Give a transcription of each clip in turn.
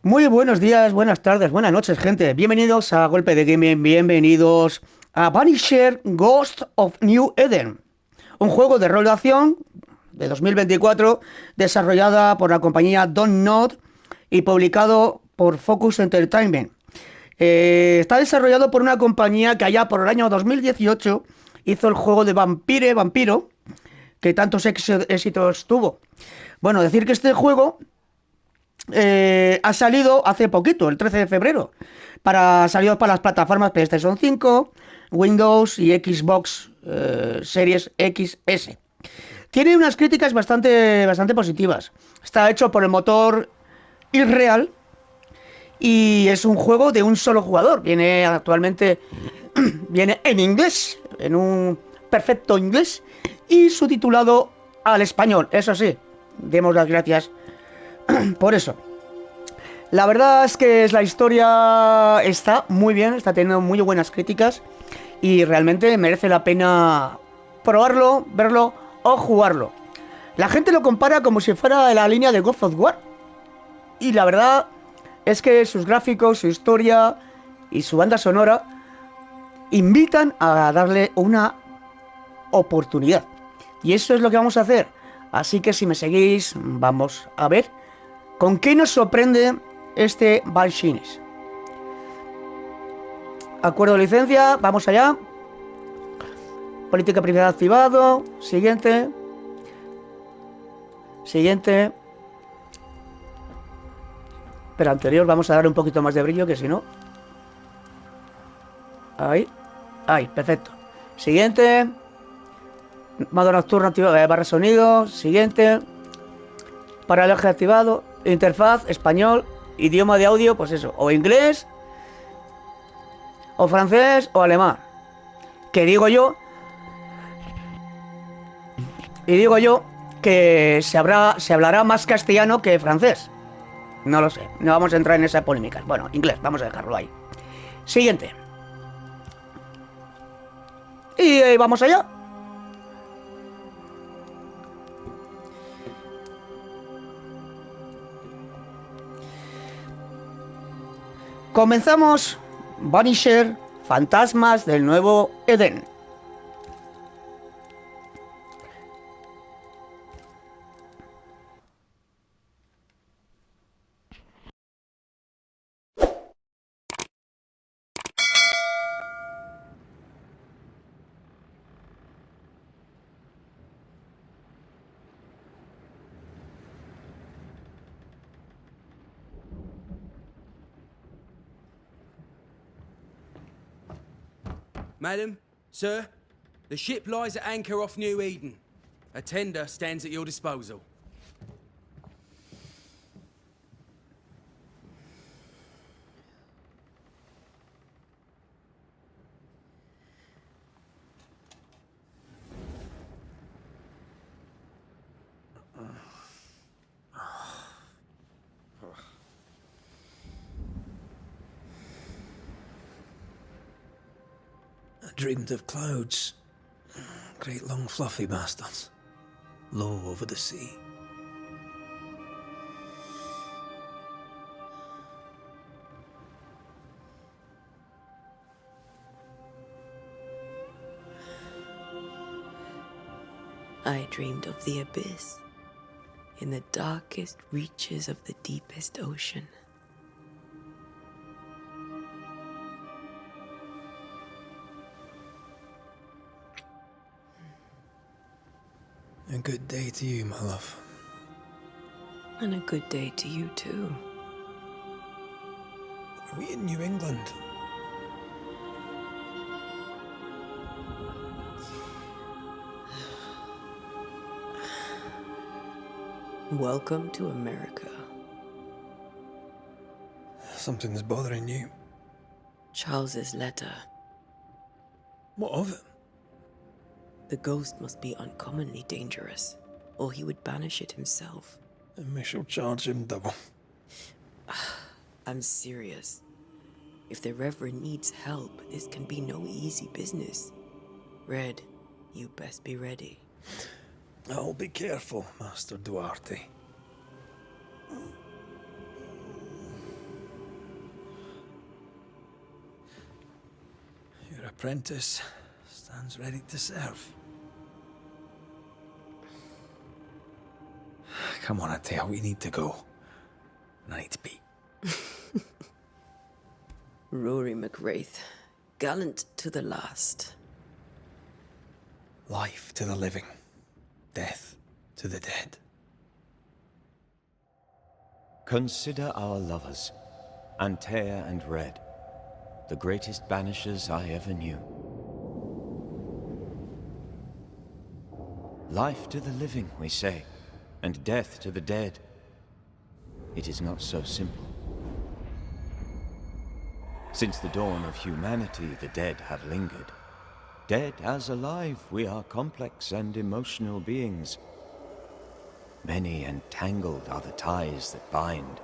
Muy buenos días, buenas tardes, buenas noches, gente. Bienvenidos a Golpe de Gaming, bienvenidos a Banishers-Ghosts of New Eden, un juego de rol de acción de 2024 desarrollada por la compañía Don't y publicado por Focus Entertainment. Está desarrollado por una compañía que allá por el año 2018 hizo el juego de Vampiro, que tantos éxitos tuvo. Bueno, decir que este juego ha salido hace poquito, el 13 de febrero. Salido para las plataformas PlayStation 5, Windows y Xbox Series XS. Tiene unas críticas bastante positivas. Está hecho por el motor Irreal y es un juego de un solo jugador. Viene en inglés, en un perfecto inglés y subtitulado al español. Eso sí, demos las gracias por eso. La verdad es que la historia está muy bien, está teniendo muy buenas críticas y realmente merece la pena probarlo, verlo o jugarlo. La gente lo compara como si fuera de la línea de God of War y la verdad es que sus gráficos, su historia y su banda sonora invitan a darle una oportunidad. Y eso es lo que vamos a hacer. Así que si me seguís, vamos a ver con qué nos sorprende este Banishers. Acuerdo de licencia, vamos allá. Política de privacidad activado. Siguiente. Siguiente. Pero anterior vamos a darle un poquito más de brillo, que si no. Ahí. Ahí, perfecto. Siguiente. Modo nocturno activado, barra sonido. Siguiente. Paralaje activado. Interfaz, español. Idioma de audio, pues eso. O inglés. O francés o alemán. Que digo yo. Y digo yo que se hablará más castellano que francés. No lo sé, no vamos a entrar en esa polémica. Bueno, inglés, vamos a dejarlo ahí. Siguiente. Y vamos allá. Comenzamos. Vanisher, fantasmas del nuevo Eden. Madam, sir, the ship lies at anchor off New Eden. A tender stands at your disposal. I dreamed of clouds. Great long fluffy bastards. Low over the sea. I dreamed of the abyss, in the darkest reaches of the deepest ocean. A good day to you, my love. And a good day to you too. Are we in New England? Welcome to America. Something's bothering you. Charles's letter. What of it? The ghost must be uncommonly dangerous, or he would banish it himself. And we shall charge him double. I'm serious. If the Reverend needs help, this can be no easy business. Red, you best be ready. I'll be careful, Master Duarte. apprentice stands ready to serve. Come on, I tell you, we need to go. And I need to pee. Rory McWraith, gallant to the last. Life to the living, death to the dead. Consider our lovers, Antea and Red, the greatest banishers I ever knew. Life to the living, we say, and death to the dead. It is not so simple. Since the dawn of humanity, the dead have lingered. Dead as alive, we are complex and emotional beings. Many and tangled are the ties that bind.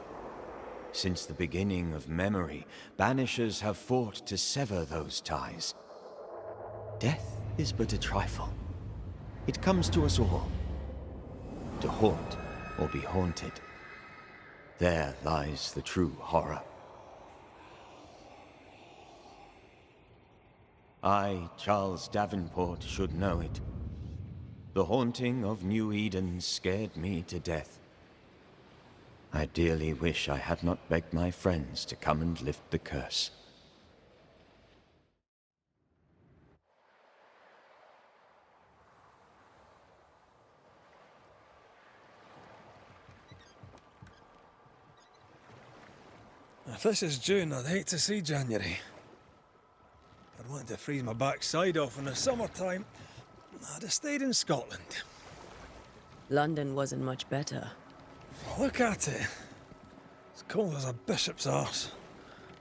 Since the beginning of memory, banishers have fought to sever those ties. Death is but a trifle. It comes to us all. To haunt or be haunted. There lies the true horror. I, Charles Davenport, should know it. The haunting of New Eden scared me to death. I dearly wish I had not begged my friends to come and lift the curse. If this is June, I'd hate to see January. I'd want to freeze my backside off in the summertime. I'd have stayed in Scotland. London wasn't much better. Look at it. As cold as a bishop's arse.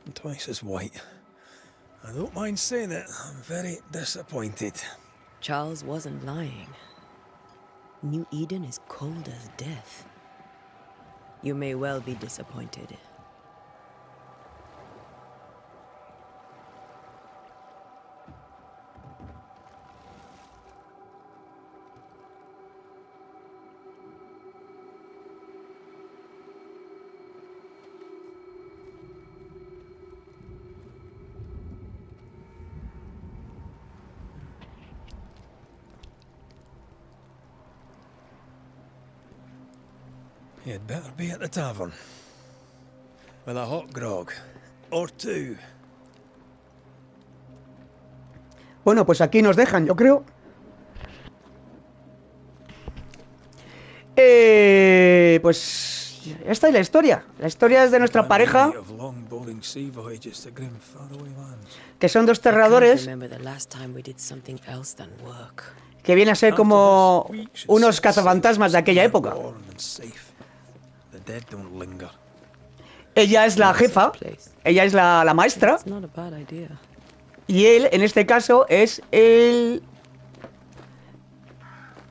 And twice as white. I don't mind saying it, I'm very disappointed. Charles wasn't lying. New Eden is cold as death. You may well be disappointed. You'd better be at the tavern. With a hot grog. Or two. Bueno, pues aquí nos dejan, yo creo. Pues esta es la historia. La historia es de nuestra pareja, que son dos desterradores, que vienen a ser como unos cazafantasmas de aquella época. Ella es la jefa, ella es la maestra, y él, en este caso, es el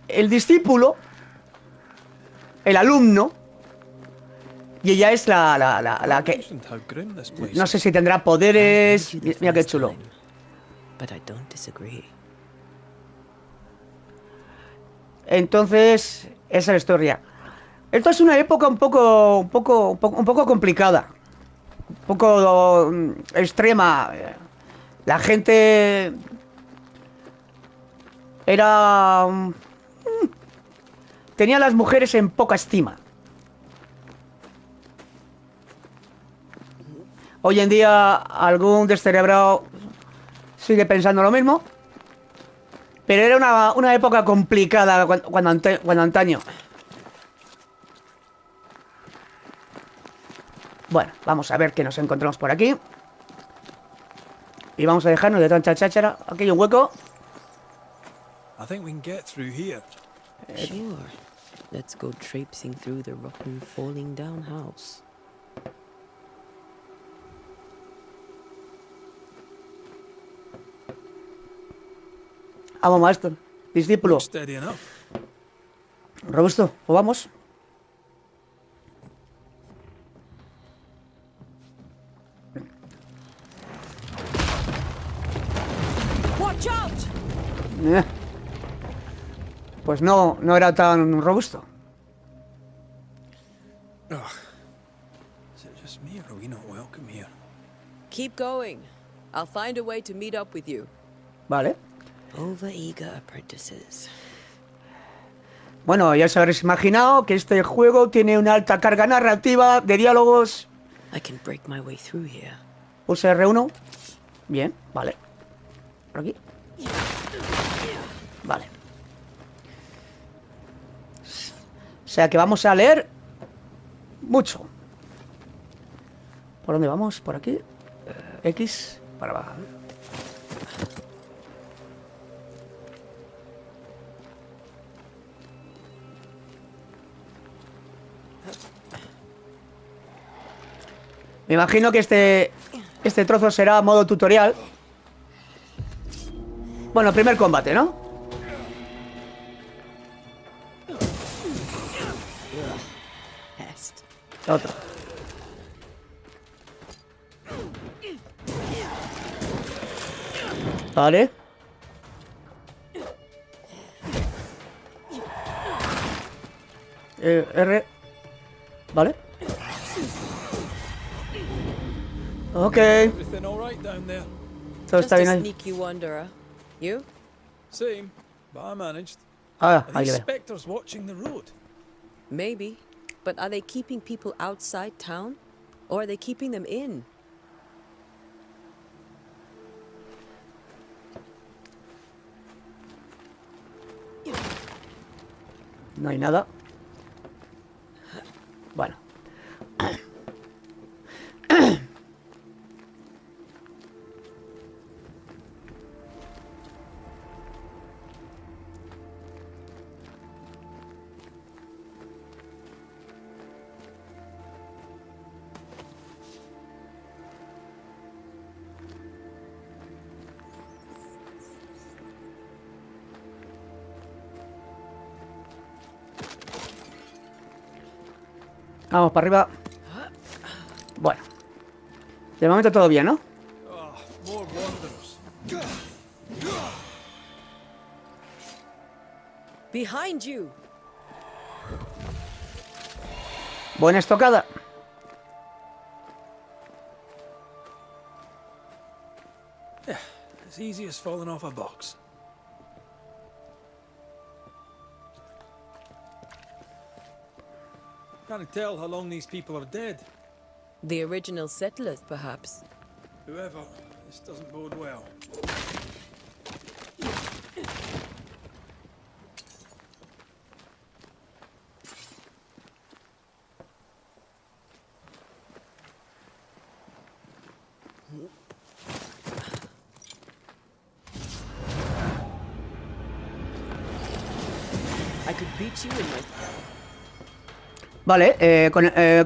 discípulo, el alumno, y ella es la que... No sé si tendrá poderes... Mira qué chulo. Entonces, esa es la historia. Esto es una época un poco complicada, un poco extrema. La gente era... tenía a las mujeres en poca estima. Hoy en día algún descerebrado sigue pensando lo mismo, pero era una época complicada cuando antaño. Bueno, vamos a ver qué nos encontramos por aquí. Y vamos a dejarnos de tanta cháchara. Aquí hay un hueco. I think we can get through here. Sure. Let's go traipsing through the rotten, falling down house. Vamos, maestro. Discípulo. Steady enough. Robusto. ¿O vamos? Watch out! Pues no era tan robusto. Ugh. Is it just me or are we not welcome here? Keep going. I'll find a way to meet up with you. Vale. Over-eager apprentices. Bueno, ya os habréis imaginado que este juego tiene una alta carga narrativa de diálogos. I can break my way through here. Pulse R1. Bien, vale. Por aquí. Vale. O sea que vamos a leer mucho. ¿Por dónde vamos? Por aquí. X para abajo. Me imagino que este trozo será modo tutorial. Bueno, primer combate, ¿no? Pest. Otro. Vale. R. Vale. Ok. Everything all right down there? Todo Just está a bien ahí. sneaky wanderer. You? Same, but I managed. Ah, Are ahí these le veo. spectres watching the road? Maybe. But are they keeping people outside town? Or are they keeping them in? No hay nada. Bueno. Vamos para arriba. Bueno. De momento todo bien, ¿no? Ah, more wanderers. Behind you! Buena estocada. As easy as falling off a box. Can't tell how long these people are dead. The original settlers, perhaps. Whoever, this doesn't bode well. I could beat you in my... Vale,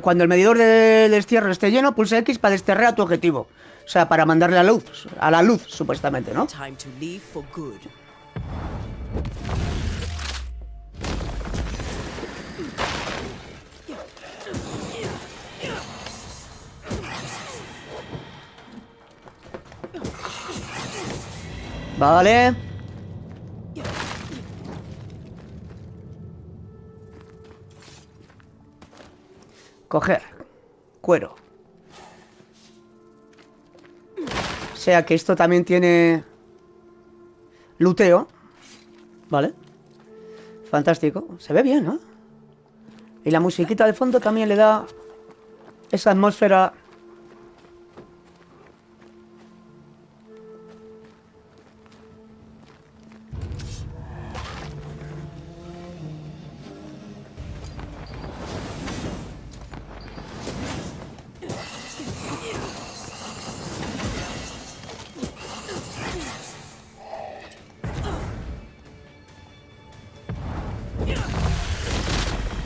cuando el medidor de destierro esté lleno, pulsa X para desterrar a tu objetivo. O sea, para mandarle a la luz, supuestamente, ¿no? Time to leave for good. Vale. Coger. Cuero. O sea que esto también tiene luteo. Vale. Fantástico. Se ve bien, ¿no? Y la musiquita de fondo también le da esa atmósfera.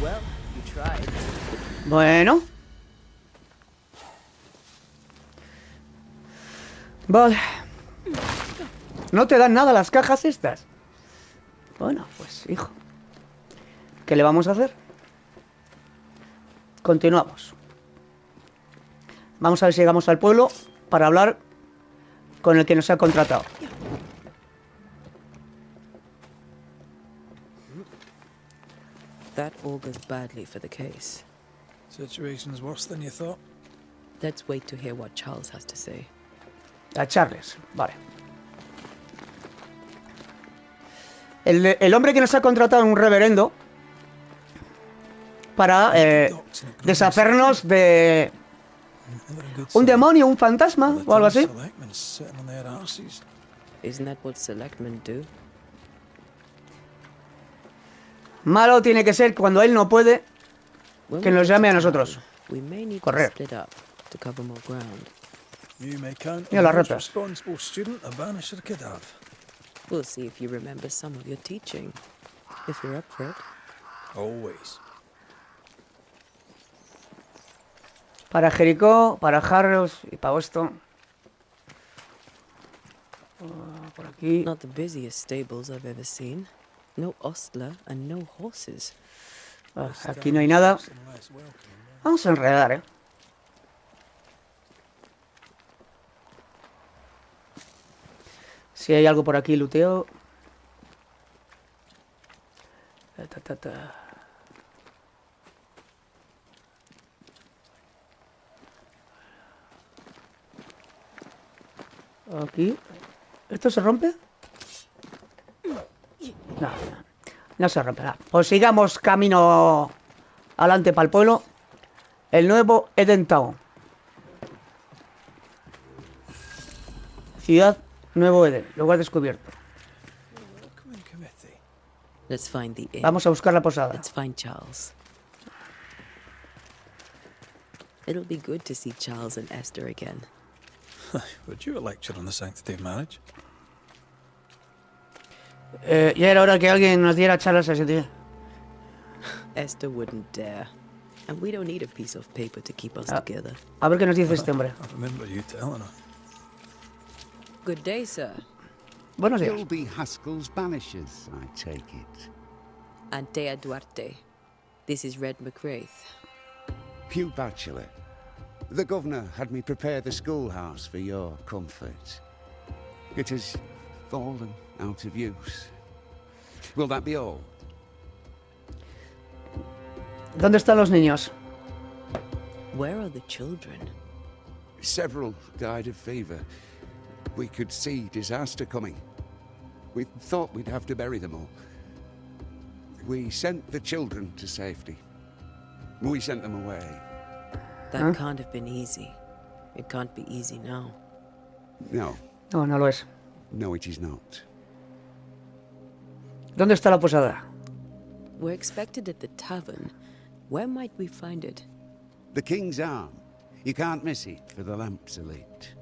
Well, you tried. Bueno. Vale. No te dan nada las cajas estas. Bueno, pues hijo. ¿Qué le vamos a hacer? Continuamos. Vamos a ver si llegamos al pueblo para hablar con el que nos ha contratado. That augurs badly for the case. Situation's worse than you thought. Let's wait to hear what Charles has to say. A Charles, vale. El hombre que nos ha contratado es un reverendo para deshacernos de Never a good un sign. demonio, un fantasma All the o algo time así. selectmen sitting on their arses. Isn't that what selectmen do? Malo tiene que ser cuando él no puede When que we nos get llame to a nosotros. town, we may need to Correr. split up to cover more ground. You may count Mira on las the most ratas. responsible student a Banisher could have. We'll see if you remember some of your teaching, if you're up for it. Always. Para Jericó, para Harrows y para esto. Por aquí. Not the busiest stables I've ever seen. No ostler and no horses. Aquí no hay nada. Vamos a enredar, ¿eh? Si hay algo por aquí, luteo. Aquí. ¿Esto se rompe? No, no se romperá. Pues sigamos camino adelante para el pueblo. El nuevo Eden Town. Ciudad Nuevo Eden. Lugar descubierto. Welcome committee. Let's find the inn. Vamos a buscar la posada. Let's find Charles. It'll be good to see Charles and Esther again. Would you a lecture on the sanctity of marriage? Ya era hora que alguien nos diera charlas a ese tío. Esther wouldn't dare. And we don't need a piece of paper to keep us together. A ver qué nos dice este hombre. I remember you telling her. Good day, sir. Buenos días. You'll be Haskell's banishers, I take it. Antea Duarte. This is Red McWraith. Hugh Bachelor. The governor had me prepare the schoolhouse for your comfort. It has fallen out of use. Will that be all? ¿Dónde están los niños? Where are the children? Several died of fever. We could see disaster coming. We thought we'd have to bury them all. We sent the children to safety. We sent them away. That can't have been easy. It can't be easy now. No, No, no lo es. no, it is not. ¿Dónde está la posada? We're expected at the tavern. Where might we find it? The King's Arm. You can't miss it, for the lamps are lit.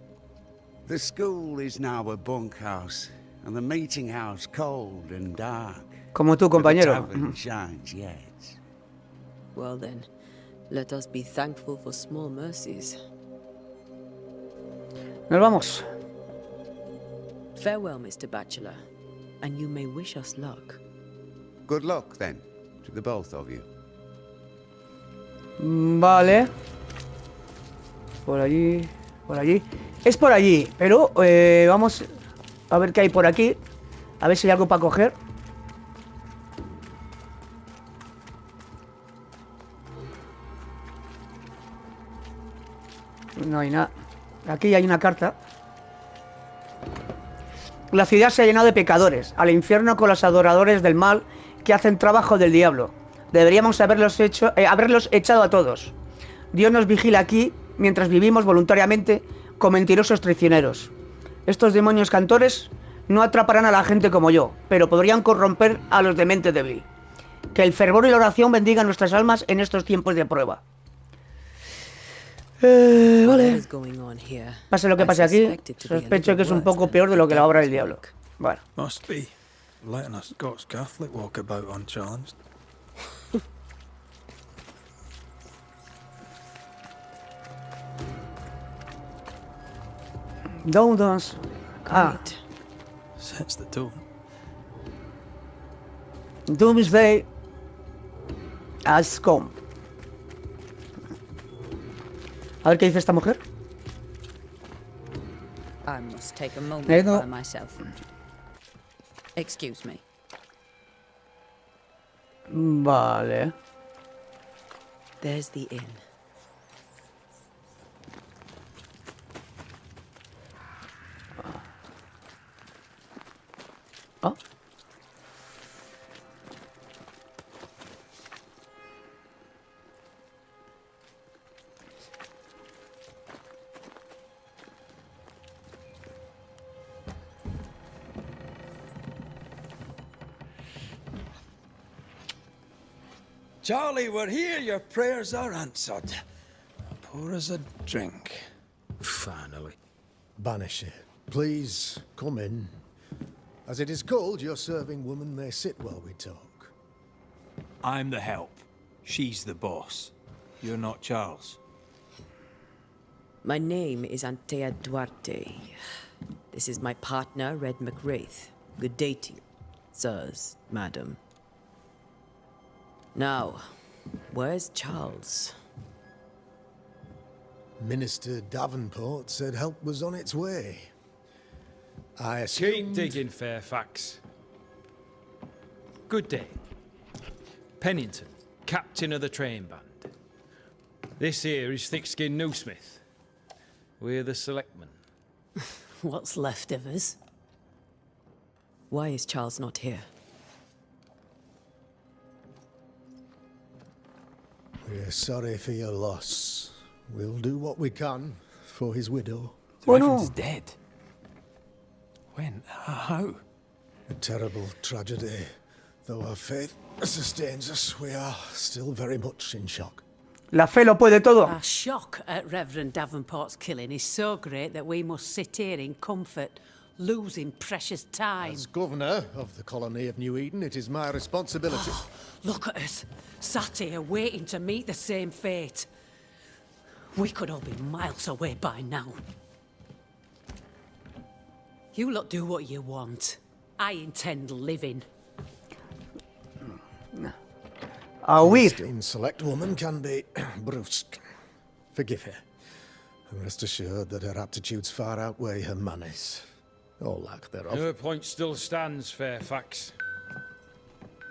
The school is now a bunkhouse, and the meeting house cold and dark. Como tú, But the compañero. tavern shines yet. Well then, let us be thankful for small mercies. Nos vamos. Farewell, Mr. Bachelor, and you may wish us luck. Good luck, then, to the both of you. Vale. Por allí. Por allí. Es por allí. Pero vamos a ver qué hay por aquí. A ver si hay algo para coger. No hay nada. Aquí hay una carta. La ciudad se ha llenado de pecadores. Al infierno con los adoradores del mal que hacen trabajo del diablo. Deberíamos haberlos echado a todos. Dios nos vigila aquí mientras vivimos voluntariamente con mentirosos traicioneros. Estos demonios cantores no atraparán a la gente como yo, pero podrían corromper a los de mente débil. Que el fervor y la oración bendigan nuestras almas en estos tiempos de prueba. Vale. Whatever's going on here, Pase lo que I pase aquí, suspect it to be a sospecho little que es un worse poco than peor de lo que la obra del devil's diablo. work. Bueno. Must be. Letting a Scots Catholic walk about unchallenged. Don't. Ah, Great. Sets the tone. Doomsday has come. A ver qué dice esta mujer. I must take a moment There you go. by myself. Excuse me. Vale. There's the inn. Ah. Charlie, we're here. Your prayers are answered. Pour us a drink. Finally. Banisher, please come in. As it is cold, your serving woman may sit while we talk. I'm the help. She's the boss. You're not Charles. My name is Antea Duarte. This is my partner, Red McWraith. Good day to you, sirs, madam. Now, where's Charles? Minister Davenport said help was on its way. I assumed... Keep digging, Fairfax. Good day. Pennington, captain of the train band. This here is Thick-Skinned Newsmith. We're the selectmen. What's left of us? Why is Charles not here? We're sorry for your loss. We'll do what we can for his widow. So Bueno. everyone's dead. When? How? A terrible tragedy. Though our faith sustains us, we are still very much in shock. La fe lo puede todo. Our shock at Reverend Davenport's killing is so great that we must sit here in comfort, losing precious time. As governor of the colony of New Eden, it is my responsibility. Look at us, sat here waiting to meet the same fate. We could all be miles away by now. You lot do what you want. I intend living. A huir. Esteemed select woman can be brusque. Forgive her. And rest assured that her aptitudes far outweigh her manners. Or lack thereof. Her point still stands, Fairfax.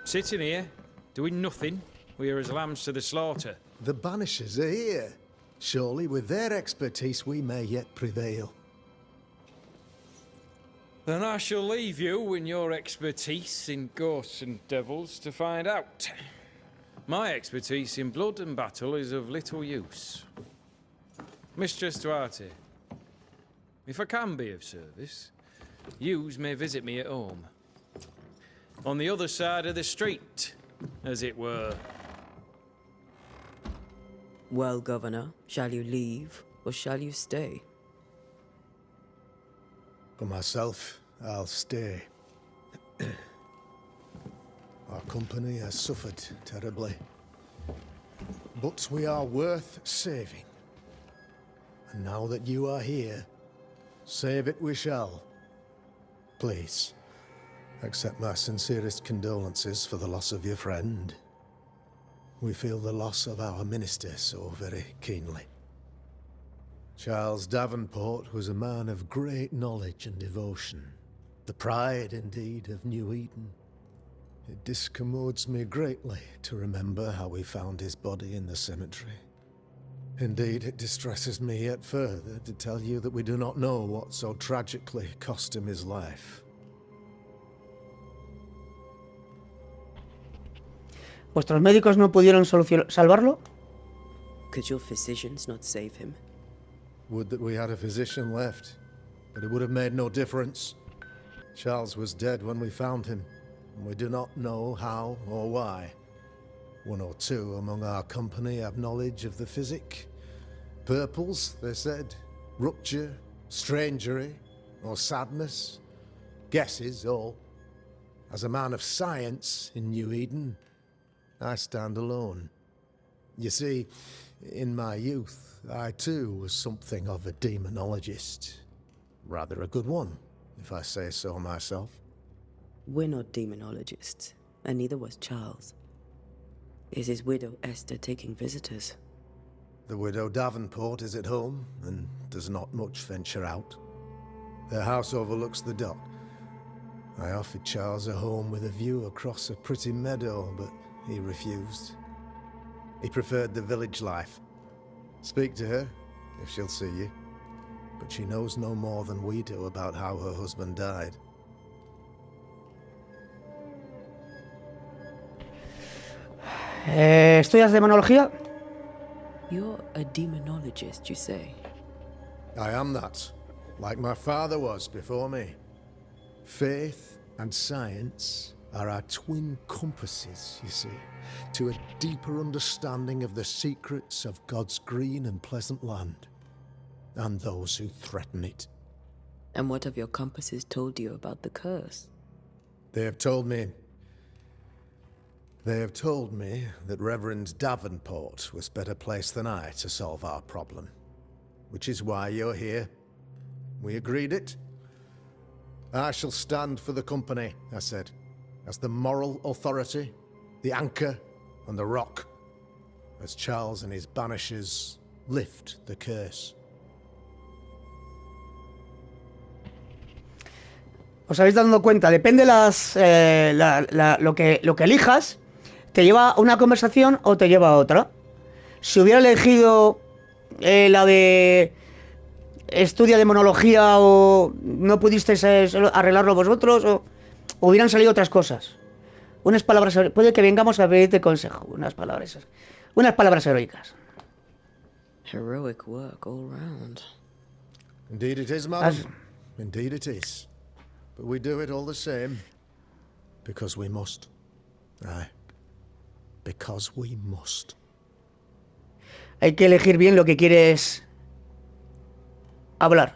Sitting here, doing nothing, we are as lambs to the slaughter. The Banishers are here. Surely with their expertise we may yet prevail. Then I shall leave you and your expertise in ghosts and devils to find out. My expertise in blood and battle is of little use. Mistress Duarte, if I can be of service, yous may visit me at home. On the other side of the street, as it were. Well, Governor, shall you leave or shall you stay? For myself, I'll stay. Our company has suffered terribly. But we are worth saving. And now that you are here, save it we shall. Please, accept my sincerest condolences for the loss of your friend. We feel the loss of our minister so very keenly. Charles Davenport was a man of great knowledge and devotion. The pride, indeed, of New Eden. It discommodes me greatly to remember how we found his body in the cemetery. Indeed, it distresses me yet further to tell you that we do not know what so tragically cost him his life. ¿Vuestros médicos no pudieron salvarlo? Could your physicians not save him? Would that we had a physician left, but it would have made no difference. Charles was dead when we found him, and we do not know how or why. One or two among our company have knowledge of the physic. Purples, they said, rupture, strangery, or sadness. Guesses, all. As a man of science in New Eden, I stand alone. You see, in my youth, I too was something of a demonologist. Rather a good one, if I say so myself. We're not demonologists, and neither was Charles. Is his widow Esther taking visitors? The widow Davenport is at home, and does not much venture out. Their house overlooks the dock. I offered Charles a home with a view across a pretty meadow, but he refused. He preferred the village life. Speak to her, if she'll see you. But she knows no more than we do about how her husband died. ¿Estudias demonología? You're a demonologist, you say? I am that, like my father was before me. Faith and science are our twin compasses, you see, to a deeper understanding of the secrets of God's green and pleasant land, and those who threaten it. And what have your compasses told you about the curse? They have told me that Reverend Davenport was better placed than I to solve our problem, which is why you're here. We agreed it. I shall stand for the company, I said, as the moral authority, the anchor, and the rock, as Charles and his banishers lift the curse. Os habéis dado cuenta, depende lo que elijas, te lleva a una conversación o te lleva a otra. Si hubiera elegido la de estudia demonología o no pudisteis arreglarlo vosotros, o hubieran salido otras cosas. Unas palabras, puede que vengamos a pedirte consejo, unas palabras heroicas. Heroic work all round. Indeed it is, madam. Indeed it is. But we do it all the same. Because we must. Aye. Because we must. Hay que elegir bien lo que quieres hablar.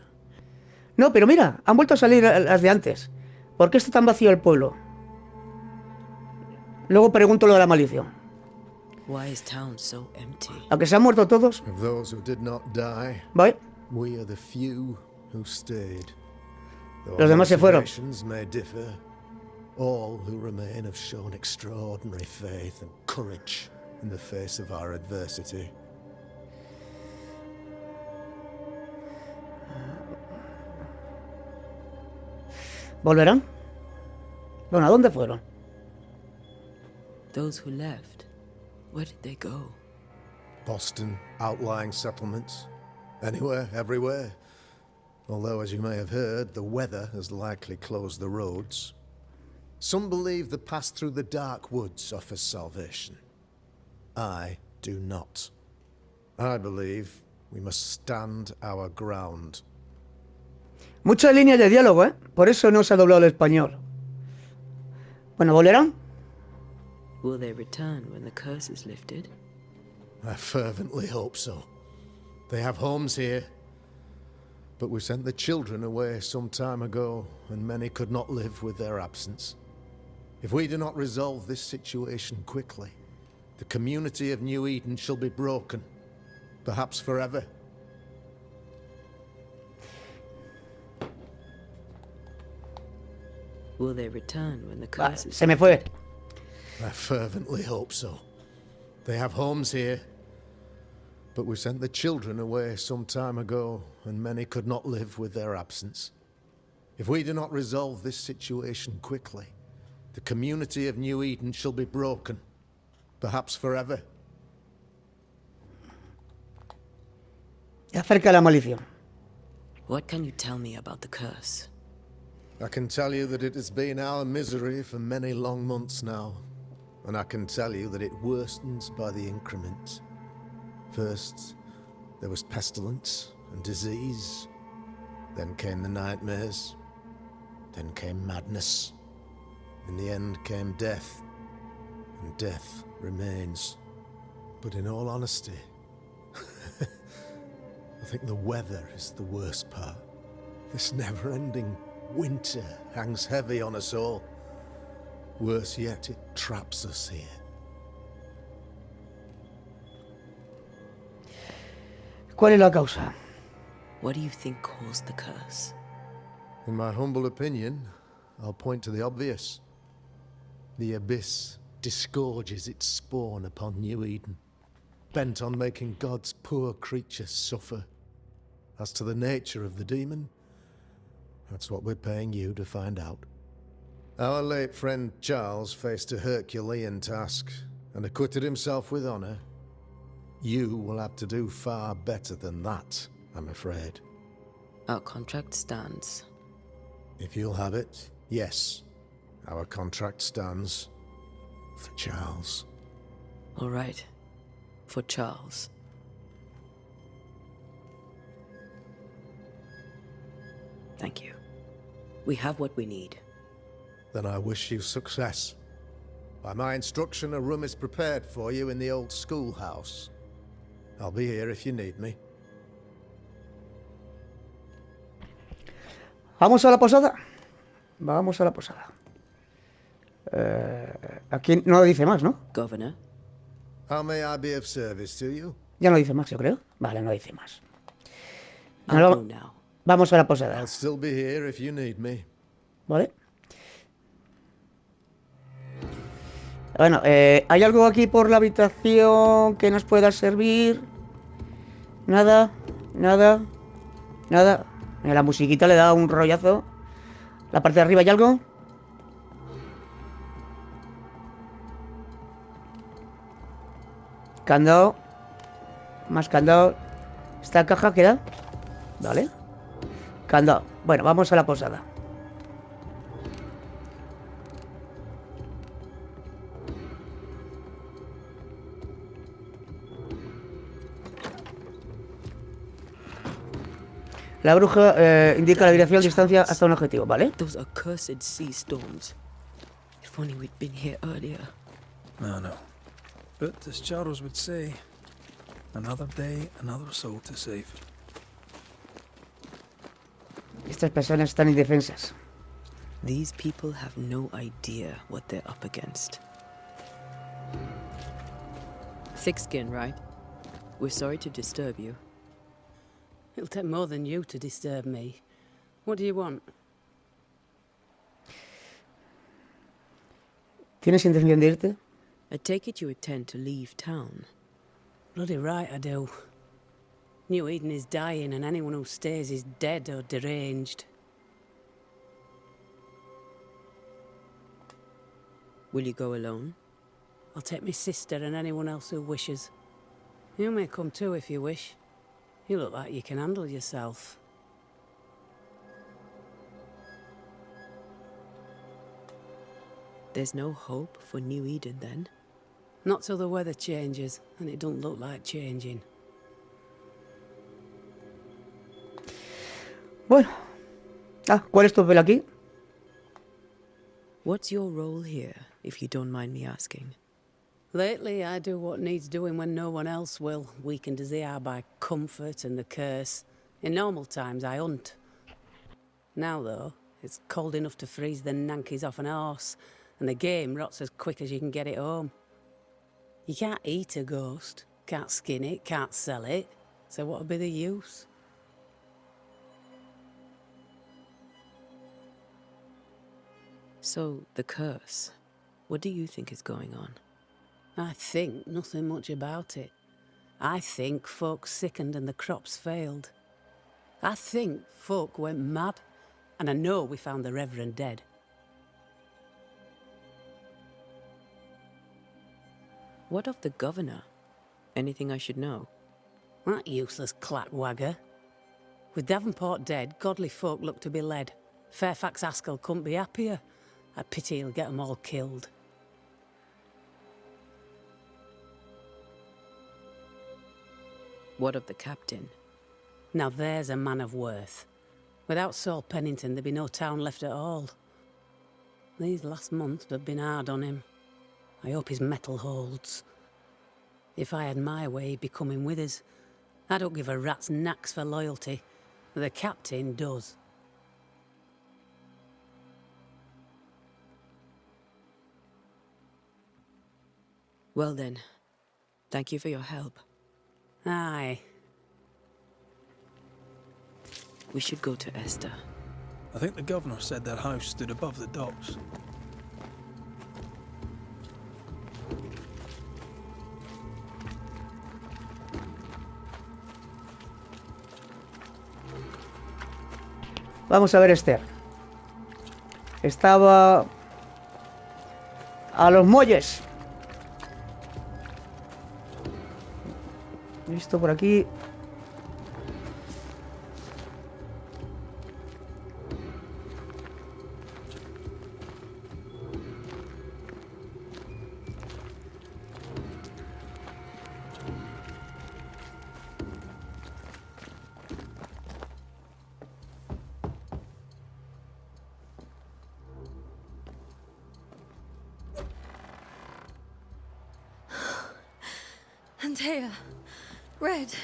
No, pero mira, han vuelto a salir las de antes. ¿Por qué está tan vacío el pueblo? Luego pregunto lo de la maldición. Why is town so empty? Aunque se han muerto todos. Of those who did not die, ¿Vale? we are the few who stayed. Though Los demás se fueron. motivations may differ, all who remain have shown extraordinary faith and courage in the face of our adversity. ¿Volverán? Bueno, ¿a dónde fueron? Those who left, where did they go? Boston, outlying settlements. Anywhere, everywhere. Although, as you may have heard, the weather has likely closed the roads. Some believe the path through the dark woods offers salvation. I do not. I believe we must stand our ground. Muchas líneas de diálogo, ¿eh? Por eso no se ha doblado el español. Bueno, ¿volverán? Will they return when the curse is lifted? I fervently hope so. They have homes here. But we sent the children away some time ago, and many could not live with their absence. If we do not resolve this situation quickly, the community of New Eden shall be broken, perhaps forever. Will they return when the curse is Se me fue. I fervently hope so. They have homes here. But we sent the children away some time ago, and many could not live with their absence. If we do not resolve this situation quickly, the community of New Eden shall be broken, perhaps forever. Y acerca de la maldición. What can you tell me about the curse? I can tell you that it has been our misery for many long months now, and I can tell you that it worsens by the increment. First, there was pestilence and disease. Then came the nightmares. Then came madness. In the end came death. And death remains. But in all honesty, I think the weather is the worst part. This never-ending winter hangs heavy on us all. Worse yet, it traps us here. ¿Cuál es la causa? What do you think caused the curse? In my humble opinion, I'll point to the obvious. The abyss disgorges its spawn upon New Eden, bent on making God's poor creatures suffer. As to the nature of the demon, that's what we're paying you to find out. Our late friend Charles faced a Herculean task and acquitted himself with honor. You will have to do far better than that, I'm afraid. Our contract stands. If you'll have it, yes. Our contract stands. For Charles. All right. For Charles. Thank you. We have what we need. Then I wish you success. By my instruction, a room is prepared for you in the old schoolhouse. I'll be here if you need me. ¿Vamos a la posada? Vamos a la posada. Aquí no dice más, ¿no? Governor? How may I be of service to you? Ya no dice más, yo creo. Vale, no dice más. I'll go now. Vamos a la posada. I'll still be here if you need me. ¿Vale? Bueno, ¿hay algo aquí por la habitación que nos pueda servir? Nada, nada, nada. La musiquita le da un rollazo. La parte de arriba, ¿hay algo? Candado. Más candado. ¿Esta caja queda? Vale. Candado. Bueno, vamos a la posada. La bruja indica la dirección, distancia hasta un objetivo, ¿vale? Those accursed sea storms. If only we'd been here earlier. No. But as Charles would say, another day, another soul to save. Estas personas están indefensas. These people have no idea what they're up against. Thick skin, right? We're sorry to disturb you. It'll take more than you to disturb me. What do you want? ¿Tienes intención de irte? I take it you intend to leave town. Bloody right I do. New Eden is dying and anyone who stays is dead or deranged. Will you go alone? I'll take my sister and anyone else who wishes. You may come too if you wish. You look like you can handle yourself. There's no hope for New Eden then? Not till the weather changes, and it don't look like changing. Bueno. ¿Cuál es tu papel aquí? What's your role here, if you don't mind me asking? Lately, I do what needs doing when no one else will, weakened as they are by comfort and the curse. In normal times, I hunt. Now, though, it's cold enough to freeze the nankies off an horse, and the game rots as quick as you can get it home. You can't eat a ghost, can't skin it, can't sell it, so what would be the use? So, the curse. What do you think is going on? I think nothing much about it. I think folk sickened and the crops failed. I think folk went mad, and I know we found the Reverend dead. What of the governor? Anything I should know? That useless clackwagger. With Davenport dead, godly folk look to be led. Fairfax Askell couldn't be happier. I pity he'll get 'em all killed. What of the captain? Now there's a man of worth. Without Saul Pennington, there'd be no town left at all. These last months have been hard on him. I hope his mettle holds. If I had my way, he'd be coming with us. I don't give a rat's knacks for loyalty, but the captain does. Well then, thank you for your help. Aye. We should go to Esther. I think the governor said their house stood above the docks. Vamos a ver Esther. Estaba a los muelles. Visto por aquí. Antea. Red.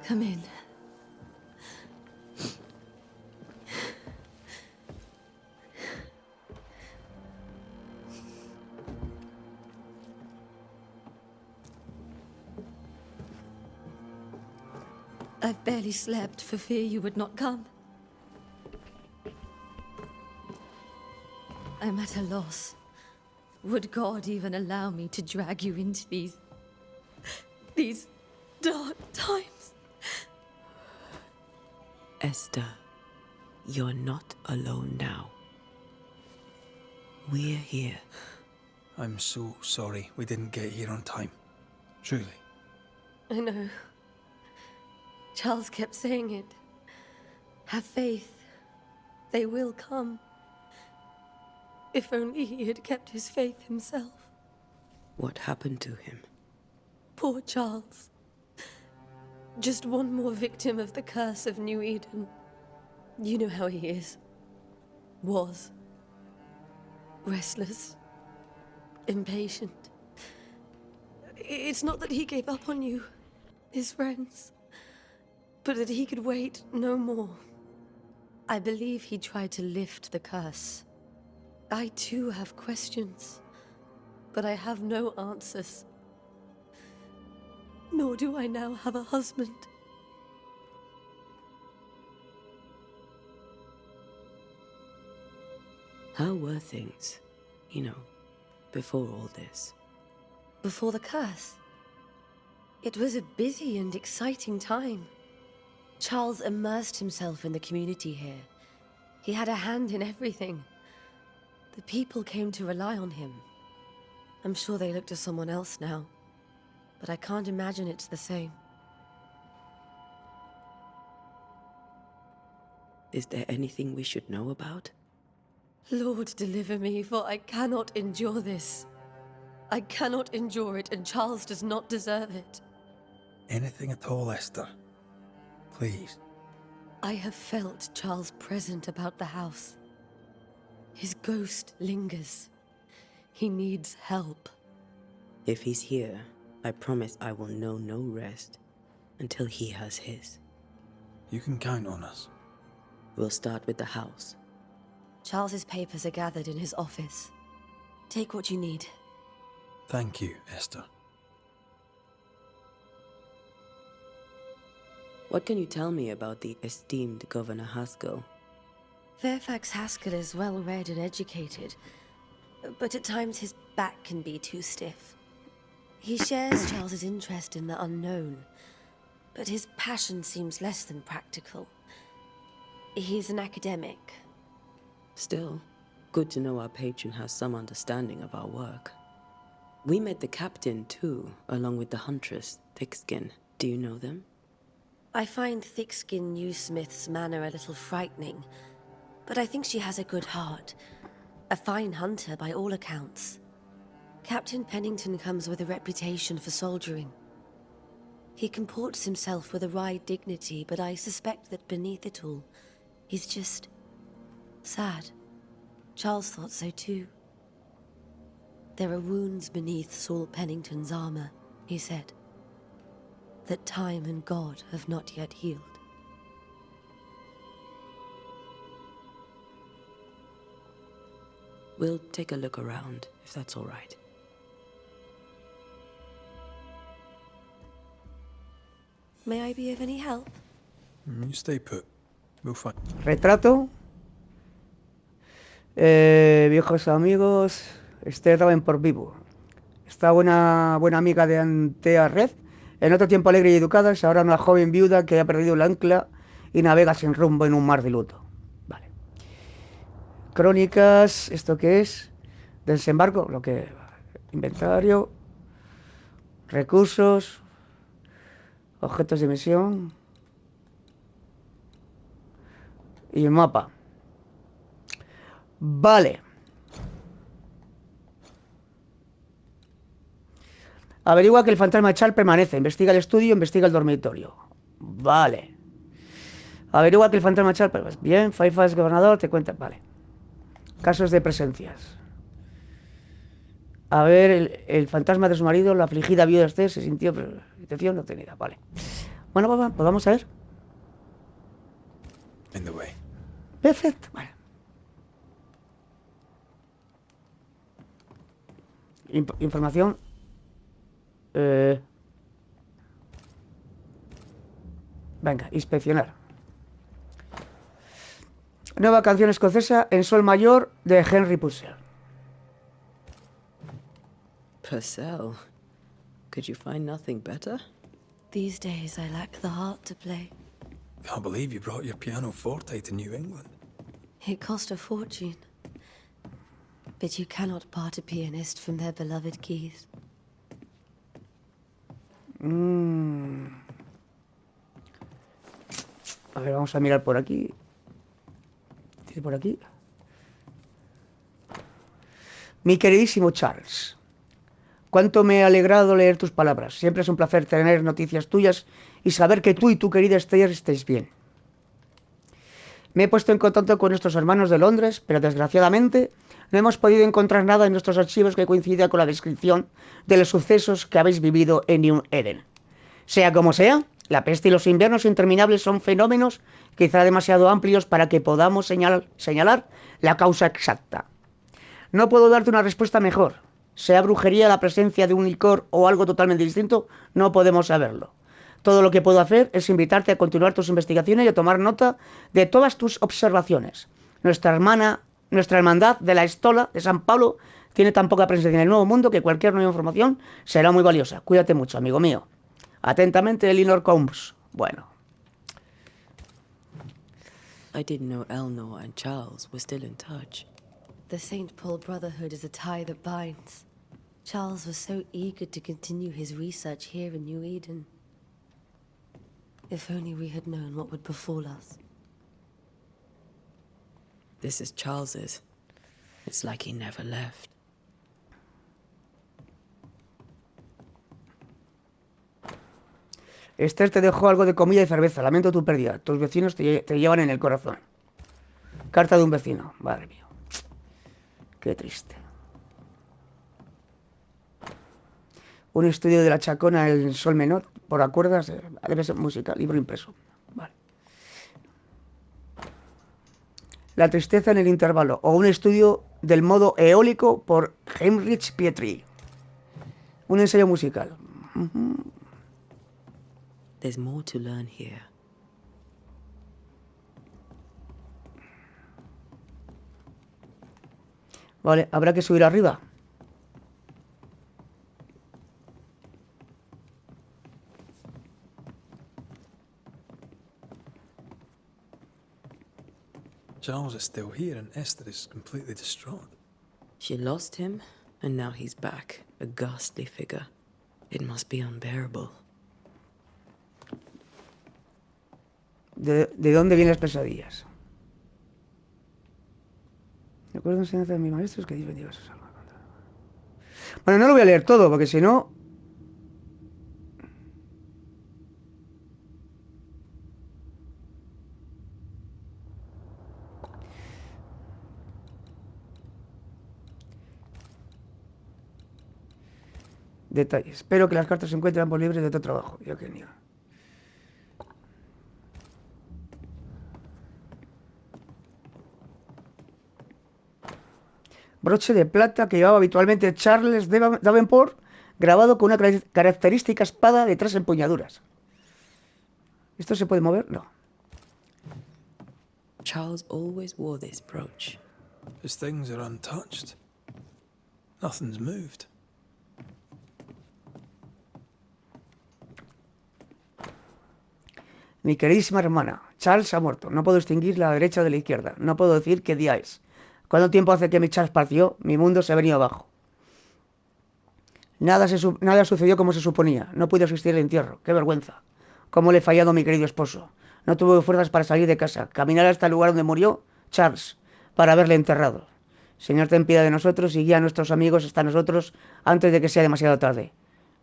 Come in. I've barely slept for fear you would not come. I'm at a loss. Would God even allow me to drag you into these dark times? Esther, you're not alone now. We're here. I'm so sorry we didn't get here on time. Truly. I know. Charles kept saying it. Have faith. They will come. If only he had kept his faith himself. What happened to him? Poor Charles. Just one more victim of the curse of New Eden. You know how he is. Was. Restless. Impatient. It's not that he gave up on you, his friends, but that he could wait no more. I believe he tried to lift the curse. I too have questions, but I have no answers. Nor do I now have a husband. How were things, before all this? Before the curse? It was a busy and exciting time. Charles immersed himself in the community here. He had a hand in everything. The people came to rely on him. I'm sure they look to someone else now, but I can't imagine it's the same. Is there anything we should know about? Lord, deliver me, for I cannot endure this. I cannot endure it, and Charles does not deserve it. Anything at all, Esther. Please. I have felt Charles present about the house. His ghost lingers. He needs help. If he's here, I promise I will know no rest until he has his. You can count on us. We'll start with the house. Charles's papers are gathered in his office. Take what you need. Thank you, Esther. What can you tell me about the esteemed Governor Haskell? Fairfax Haskell is well read and educated, but at times his back can be too stiff. He shares Charles's interest in the unknown, but his passion seems less than practical. He's an academic. Still, good to know our patron has some understanding of our work. We met the captain, too, along with the huntress, Thickskin. Do you know them? I find Thickskin Newsmith's manner a little frightening, but I think she has a good heart. A fine hunter by all accounts. Captain Pennington comes with a reputation for soldiering. He comports himself with a wry dignity, but I suspect that beneath it all, he's just sad. Charles thought so too. There are wounds beneath Saul Pennington's armor, he said, that time and God have not yet healed. We'll take a look around, if that's all right. May I be of any help? You stay put. We'll find. Retrato. Viejos amigos. Esther por vivo. Esta buena amiga de Antea Red. En otro tiempo alegre y educada, es ahora una joven viuda que ha perdido el ancla y navega sin rumbo en un mar de luto. Vale. Crónicas, ¿esto qué es? Desembarco, lo que... Inventario. Recursos. Objetos de misión. Y el mapa. Vale. Averigua que el fantasma de Charles permanece. Investiga el estudio, investiga el dormitorio. Vale. Averigua que el fantasma Charles... Bien, Fairfax gobernador, te cuenta... Vale. Casos de presencias. A ver, el fantasma de su marido, la afligida viuda Esther, se sintió... Intención no tenida, vale. Bueno, pues vamos a ver. In the way. Perfecto, vale. Información. Venga, inspeccionar. Nueva canción escocesa en sol mayor de Henry Purcell. Purcell? Could you find nothing better? These days I lack the heart to play. Can't believe you brought your pianoforte to New England. It cost a fortune. But you cannot part a pianist from their beloved keys. A ver, vamos a mirar por aquí. ¿Tiene por aquí? Mi queridísimo Charles, cuánto me ha alegrado leer tus palabras. Siempre es un placer tener noticias tuyas y saber que tú y tu querida Esther estéis bien. Me he puesto en contacto con nuestros hermanos de Londres, pero desgraciadamente no hemos podido encontrar nada en nuestros archivos que coincida con la descripción de los sucesos que habéis vivido en New Eden. Sea como sea, la peste y los inviernos interminables son fenómenos quizá demasiado amplios para que podamos señalar la causa exacta. No puedo darte una respuesta mejor. Sea brujería, la presencia de un licor o algo totalmente distinto, no podemos saberlo. Todo lo que puedo hacer es invitarte a continuar tus investigaciones y a tomar nota de todas tus observaciones. Nuestra hermandad de la Estola de San Pablo tiene tan poca presencia en el Nuevo Mundo que cualquier nueva información será muy valiosa. Cuídate mucho, amigo mío. Atentamente, Elinor Combs. Bueno. I didn't know Eleanor and Charles were still in touch. The St. Paul Brotherhood is a tie that binds. Charles was so eager to continue his research here in New Eden. If only we had known what would befall us. This is Charles's. It's like he never left. Esther te dejó algo de comida y cerveza. Lamento tu pérdida. Tus vecinos te llevan en el corazón. Carta de un vecino. Madre mía. Qué triste. Un estudio de la Chacona, el Sol Menor, por acuerdas, debe ser musical, libro impreso. Vale. La tristeza en el intervalo, o un estudio del modo eólico por Heinrich Pietri. Un ensayo musical. There's more to learn here. Vale, habrá que subir arriba. Charles is still here and Esther is completely distraught. She lost him, and now he's back, a ghastly figure. It must be unbearable. ¿De dónde vienen las pesadillas? Recuerdo enseñanza de mis maestros que Dios bendiga a sus almas. Bueno, no lo voy a leer todo, porque si no... Detalles. Espero que las cartas se encuentren ambos libres de todo trabajo. Yo que niego. Broche de plata que llevaba habitualmente Charles Davenport, grabado con una característica espada de 3 empuñaduras. ¿Esto se puede mover? No. Charles always wore this brooch. His things are untouched. Nothing's moved. Mi queridísima hermana, Charles ha muerto. No puedo distinguir la derecha de la izquierda. No puedo decir qué día es. ¿Cuánto tiempo hace que mi Charles partió? Mi mundo se ha venido abajo. Nada sucedió como se suponía. No pude asistir al entierro. ¡Qué vergüenza! ¿Cómo le he fallado a mi querido esposo? No tuve fuerzas para salir de casa, caminar hasta el lugar donde murió Charles, para verle enterrado. Señor, ten piedad de nosotros y guía a nuestros amigos hasta nosotros antes de que sea demasiado tarde.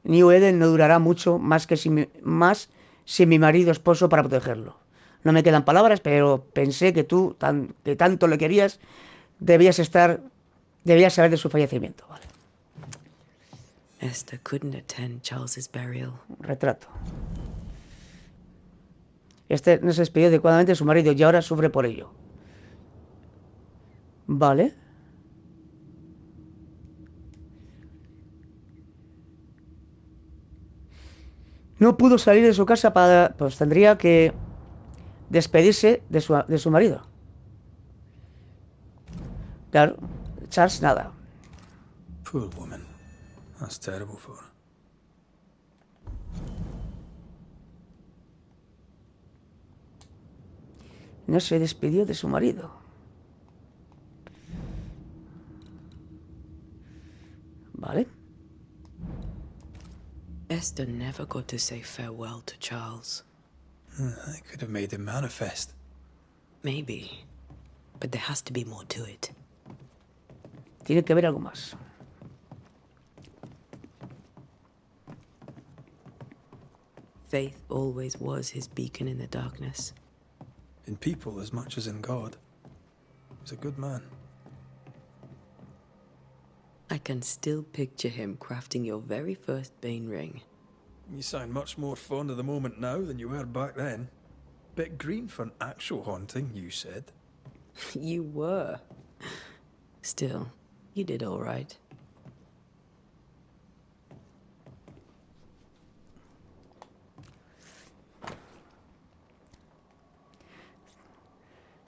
New Eden no durará mucho más sin mi marido esposo para protegerlo. No me quedan palabras, pero pensé que tú, que tanto le querías, debías saber de su fallecimiento. Vale. Esther couldn't attend Charles's burial. Retrato. Este no se despidió adecuadamente de su marido y ahora sufre por ello. Vale. No pudo salir de su casa para... Pues tendría que despedirse de su marido. Claro, Charles nada. Poor woman. That's terrible for her. No se despidió de su marido. Vale. Esther never got to say farewell to Charles. I could have made him manifest. Maybe. But there has to be more to it. Tiene que haber algo más. Faith always was his beacon in the darkness. In people as much as in God. He's a good man. I can still picture him crafting your very first Bane ring. You sound much more fond of the moment now than you were back then. Bit green for an actual haunting, you said. You were. Still, you did all right.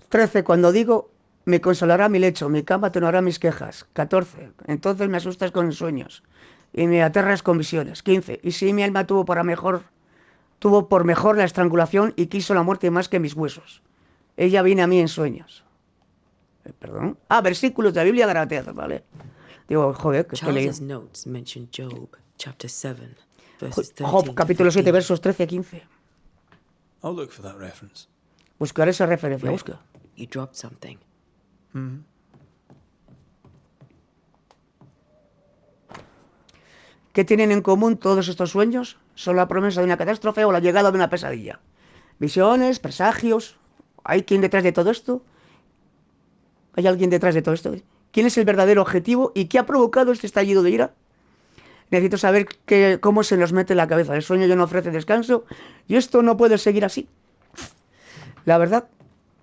Trece. Cuando digo, me consolará mi lecho, mi cama atenuará mis quejas. 14. Entonces me asustas con sueños y me aterras con visiones. 15. Y si mi alma tuvo por mejor la estrangulación y quiso la muerte más que mis huesos. Ella viene a mí en sueños. Perdón. Versículos de la Biblia Galatea, ¿vale? Digo, joder, que estoy leyendo. Notes mention Job, chapter 7, verses 13 Job, capítulo 7, versos 13 a 15. I'll look for that reference. Buscaré esa referencia, busca. You dropped something. ¿Qué tienen en común todos estos sueños? ¿Son la promesa de una catástrofe o la llegada de una pesadilla? Visiones, presagios. ¿Hay quien detrás de todo esto? ¿Hay alguien detrás de todo esto? ¿Quién es el verdadero objetivo y qué ha provocado este estallido de ira? Necesito saber cómo se nos mete en la cabeza. El sueño ya no ofrece descanso y esto no puede seguir así. La verdad.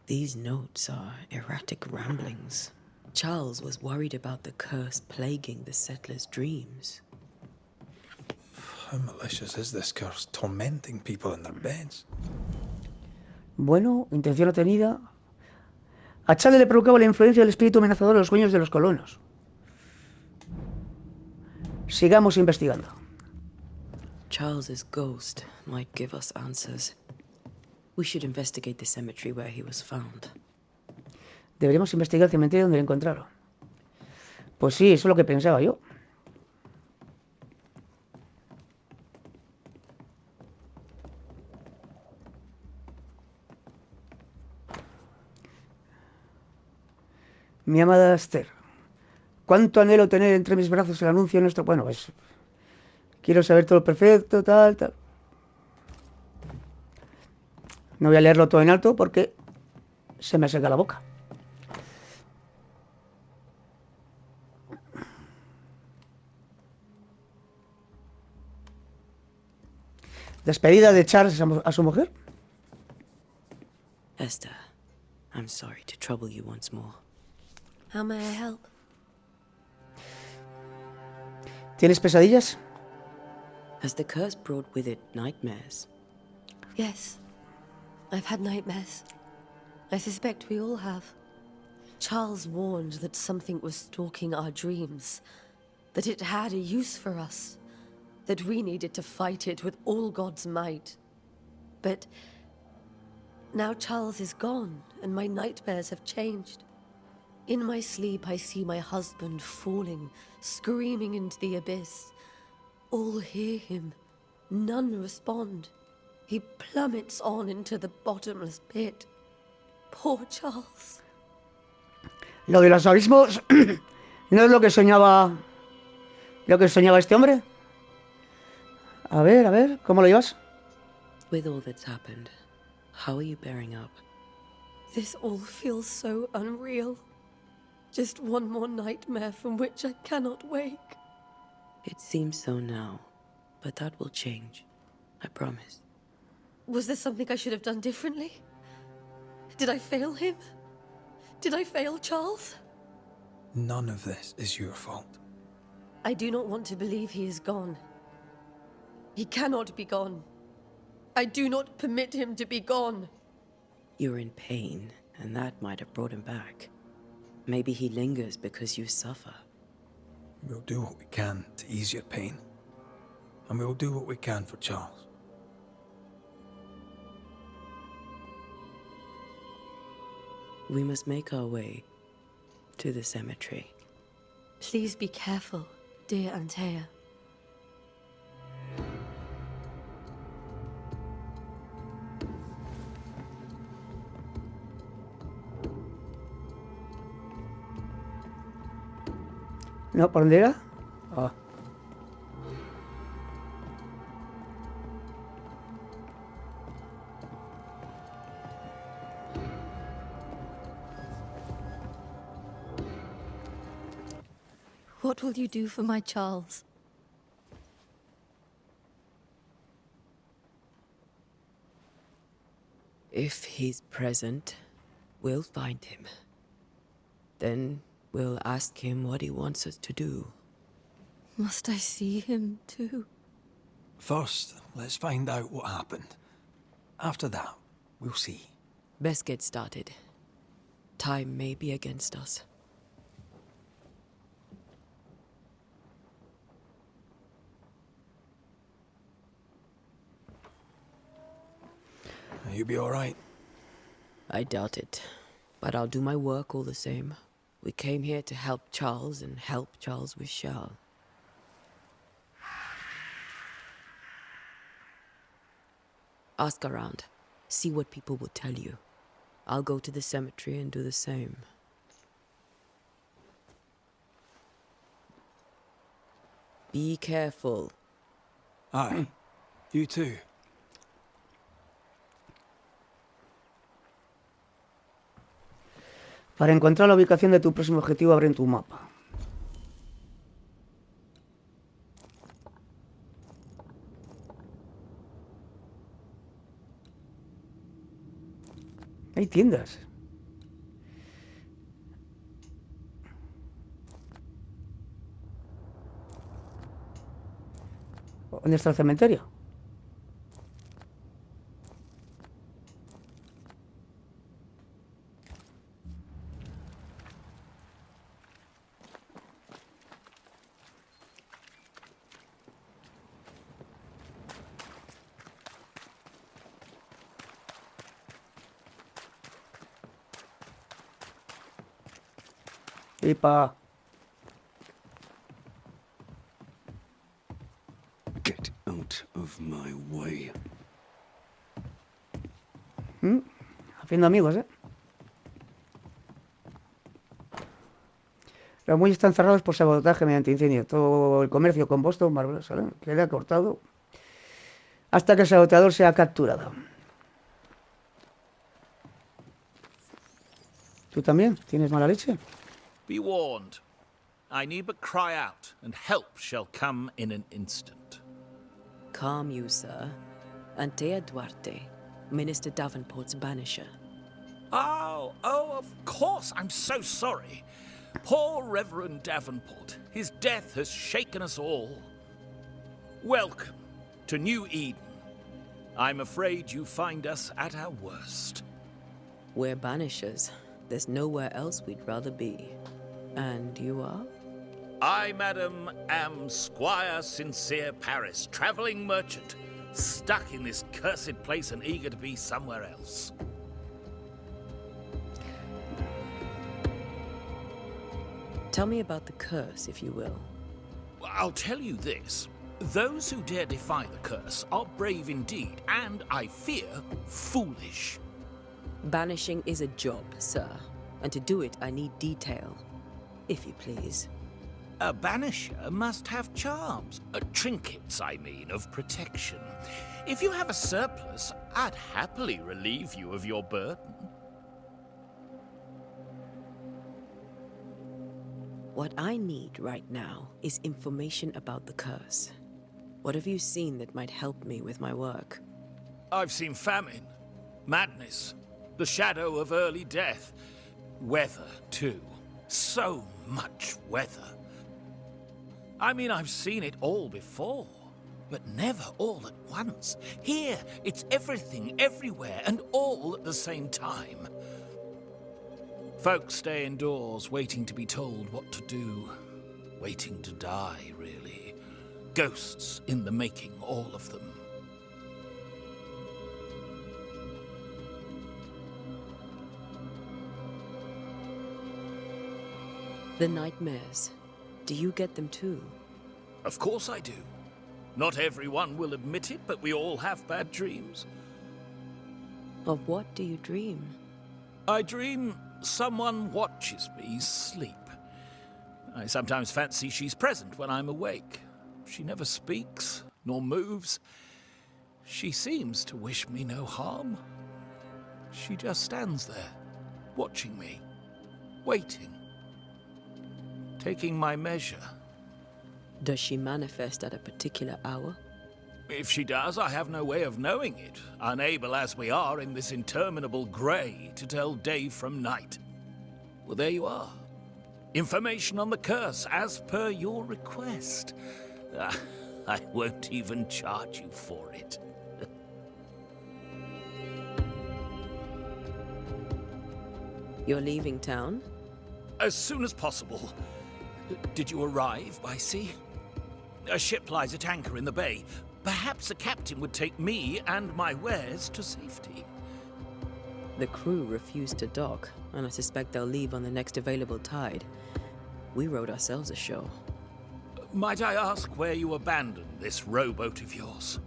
These notes are erratic ramblings. Charles was worried about the curse plaguing the settlers' dreams. How malicious is this curse, tormenting people in their beds? Bueno, intención obtenida. A Charles le provocaba la influencia del espíritu amenazador de los sueños de los colonos. Sigamos investigando. Charles's ghost might give us answers. We should investigate the cemetery where he was found. Deberíamos investigar el cementerio donde lo encontraron. Pues sí, eso es lo que pensaba yo. Mi amada Esther, cuánto anhelo tener entre mis brazos el anuncio de nuestro... Bueno, pues... Quiero saber todo perfecto, tal. No voy a leerlo todo en alto porque se me seca la boca. Despedida de Charles a su mujer. Esther, I'm sorry to trouble you once more. How may I help? ¿Tienes pesadillas? Has the curse brought with it nightmares? Yes. I've had nightmares. I suspect we all have. Charles warned that something was stalking our dreams, that it had a use for us, that we needed to fight it with all God's might. But now Charles is gone, and my nightmares have changed. In my sleep, I see my husband falling, screaming into the abyss. All hear him. None respond. He plummets on into the bottomless pit. Poor Charles. Lo de los abismos no es lo que soñaba este hombre. A ver, ¿cómo lo llevas? With all that's happened, How are you bearing up? This all feels so unreal. Just one more nightmare from which I cannot wake. It seems so now, but that will change. I promise. Was there something I should have done differently? Did I fail him? Did I fail Charles? None of this is your fault. I do not want to believe he is gone. He cannot be gone. I do not permit him to be gone. You're in pain, and that might have brought him back. Maybe he lingers because you suffer. We'll do what we can to ease your pain. And we'll do what we can for Charles. We must make our way to the cemetery. Please be careful, dear Antea. No, ¿por dónde era? Ah. What will you do for my Charles? If he's present, we'll find him. Then we'll ask him what he wants us to do. Must I see him too? First, let's find out what happened. After that, we'll see. Best get started. Time may be against us. You'll be all right. I doubt it, but I'll do my work all the same. We came here to help Charles, and help Charles we shall. Ask around. See what people will tell you. I'll go to the cemetery and do the same. Be careful. Aye. You too. Para encontrar la ubicación de tu próximo objetivo, abre en tu mapa. Hay tiendas. ¿Dónde está el cementerio? Epa. Get out of my way. Haciendo amigos, ¿eh? Los muelles están cerrados por sabotaje mediante incendio. Todo el comercio con Boston, marveloso, ¿eh? Queda cortado hasta que el saboteador sea capturado. ¿Tú también tienes mala leche? Be warned. I need but cry out, and help shall come in an instant. Calm you, sir. Antea Duarte, Minister Davenport's banisher. Oh, of course. I'm so sorry. Poor Reverend Davenport. His death has shaken us all. Welcome to New Eden. I'm afraid you find us at our worst. We're banishers. There's nowhere else we'd rather be. And you are? I, madam, am Squire Sincere Paris, travelling merchant, stuck in this cursed place and eager to be somewhere else. Tell me about the curse, if you will. I'll tell you this. Those who dare defy the curse are brave indeed, and, I fear, foolish. Banishing is a job, sir. And to do it, I need detail. If you please. A banisher must have charms. Trinkets, I mean, of protection. If you have a surplus, I'd happily relieve you of your burden. What I need right now is information about the curse. What have you seen that might help me with my work? I've seen famine, madness, the shadow of early death. Weather, too. So much weather. I mean, I've seen it all before, but never all at once. Here, it's everything, everywhere, and all at the same time. Folks stay indoors, waiting to be told what to do. Waiting to die, really. Ghosts in the making, all of them. The nightmares. Do you get them too? Of course I do. Not everyone will admit it, but we all have bad dreams. Of what do you dream? I dream someone watches me sleep. I sometimes fancy she's present when I'm awake. She never speaks, nor moves. She seems to wish me no harm. She just stands there, watching me, waiting, taking my measure. Does she manifest at a particular hour? If she does, I have no way of knowing it, unable as we are in this interminable grey to tell day from night. Well, there you are. Information on the curse, as per your request. I won't even charge you for it. You're leaving town? As soon as possible. Did you arrive by sea? A ship lies at anchor in the bay. Perhaps a captain would take me and my wares to safety. The crew refused to dock, and I suspect they'll leave on the next available tide. We rowed ourselves ashore. Might I ask where you abandoned this rowboat of yours?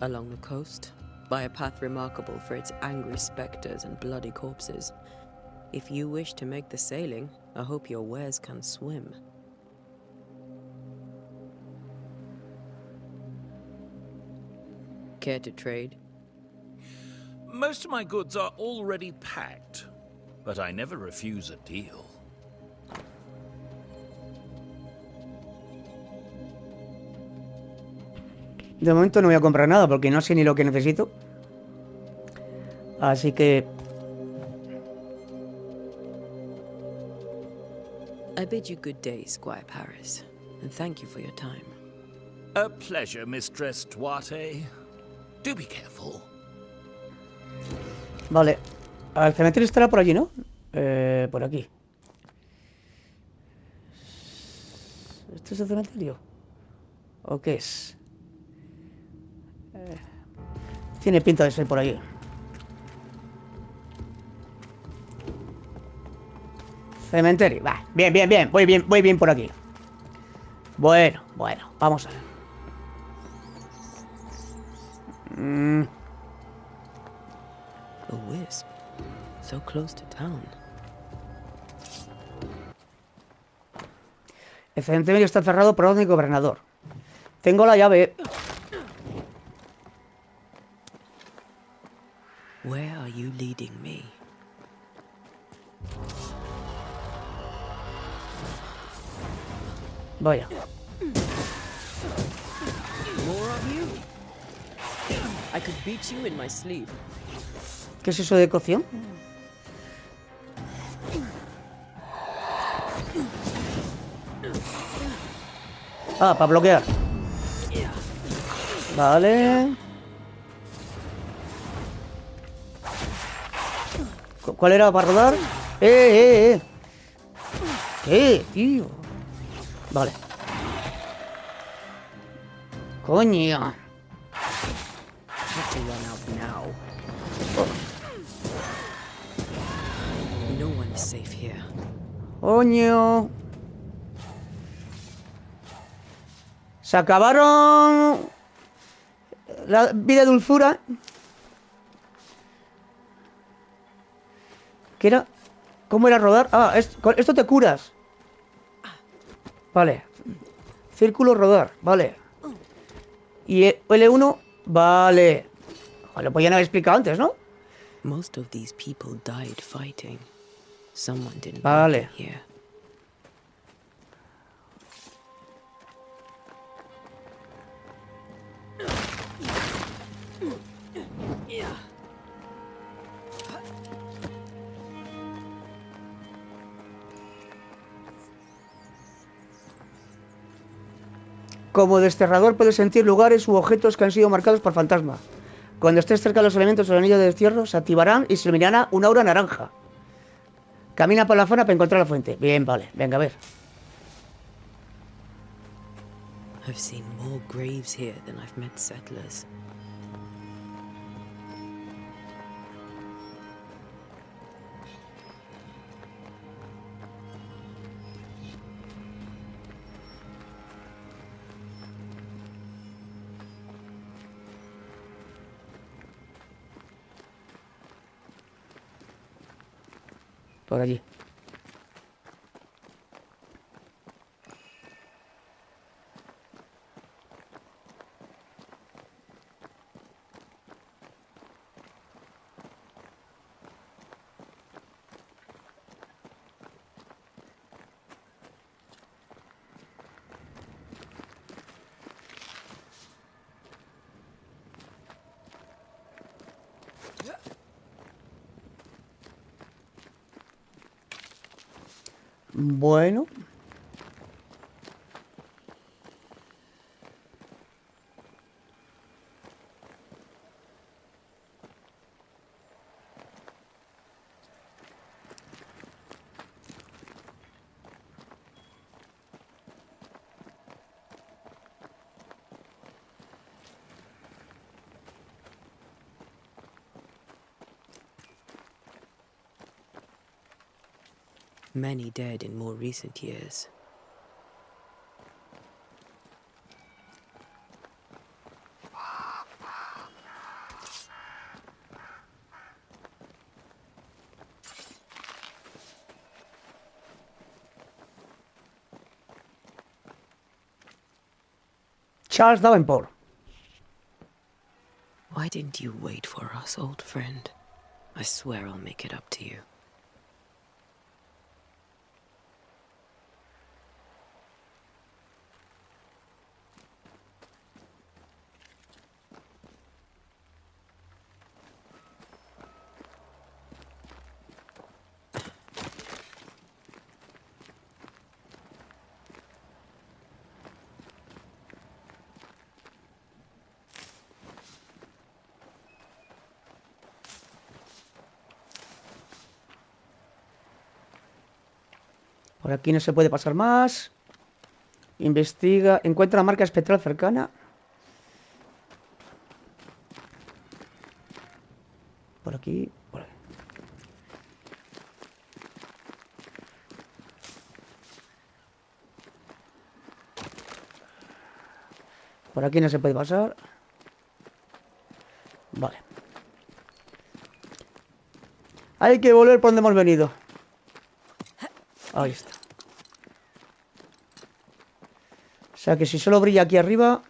Along the coast, by a path remarkable for its angry specters and bloody corpses. If you wish to make the sailing, I hope your wares can swim. Care to trade? Most of my goods are already packed, but I never refuse a deal. De momento no voy a comprar nada porque no sé ni lo que necesito. Así que... I bid you good day, Squire Paris, and thank you for your time. A pleasure, Mistress Duarte. Do be careful. Vale. El cementerio estará por allí, ¿no? Por aquí. ¿Este es el cementerio? ¿O qué es? Tiene pinta de ser por allí. Cementerio. Va. Bien, bien, bien. Voy bien por aquí. Bueno, vamos a ver. A wisp. So close to town. El cementerio está cerrado por orden del gobernador. Tengo la llave. Where are you leading me? Vaya. More of you? I could beat you in my sleep. ¿Qué es eso de cocción? Ah, para bloquear. Vale. ¿Cuál era para rodar? ¡Eh! ¿Qué, tío? Vale. Coño. No one is safe here. Coño. Se acabaron la vida de dulzura. ¿Qué era? ¿Cómo era rodar? Ah, esto te curas. Vale. Círculo rodar, vale. Y L1, vale. Lo podían haber explicado antes, ¿no? Most of these people died fighting. Someone didn't want Vale. them here. Como desterrador puedes sentir lugares u objetos que han sido marcados por fantasma. Cuando estés cerca de los elementos del anillo de destierro, se activarán y se iluminará una aura naranja. Camina por la zona para encontrar la fuente. Bien, vale. Venga, a ver. I've seen more graves here than I've met settlers. Por allí. Bueno. Many dead in more recent years. Charles Davenport. Why didn't you wait for us, old friend? I swear I'll make it up to you. Por aquí no se puede pasar más. Investiga. Encuentra la marca espectral cercana. Por aquí. Por aquí. Por aquí no se puede pasar. Vale. Hay que volver por donde hemos venido. Ahí está. O sea que si solo brilla aquí arriba.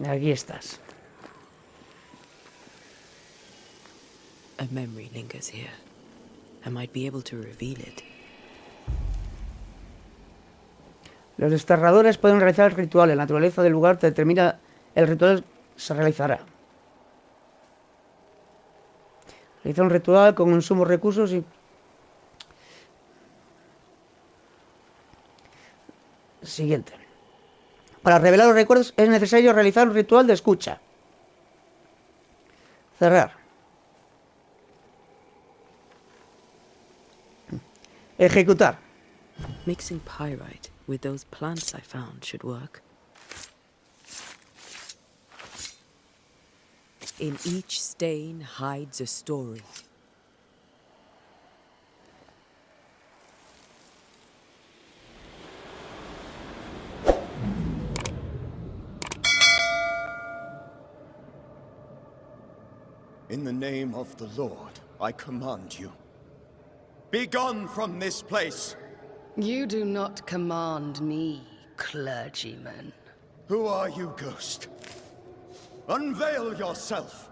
Aquí estás. A memory lingers here. I might be able to reveal it. Los desterradores pueden realizar el ritual. La naturaleza del lugar te determina el ritual se realizará. Realizar un ritual con consumos recursos y... Siguiente. Para revelar los recuerdos es necesario realizar un ritual de escucha. Cerrar. Ejecutar. Mixing pyrite with those plants I found should work. In each stain hides a story. In the name of the Lord, I command you. Be gone from this place! You do not command me, clergyman. Who are you, ghost? Unveil yourself!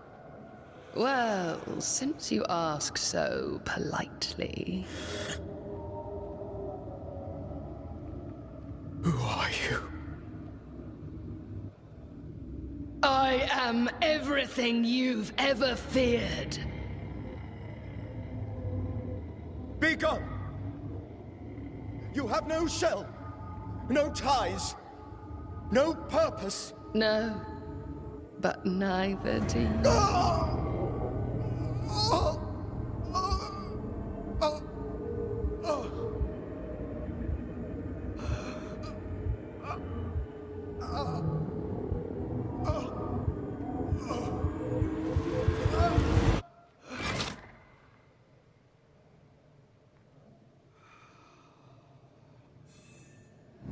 Well, since you ask so politely... Who are you? I am everything you've ever feared. Be gone! You have no shell, no ties, no purpose. No, but neither do you.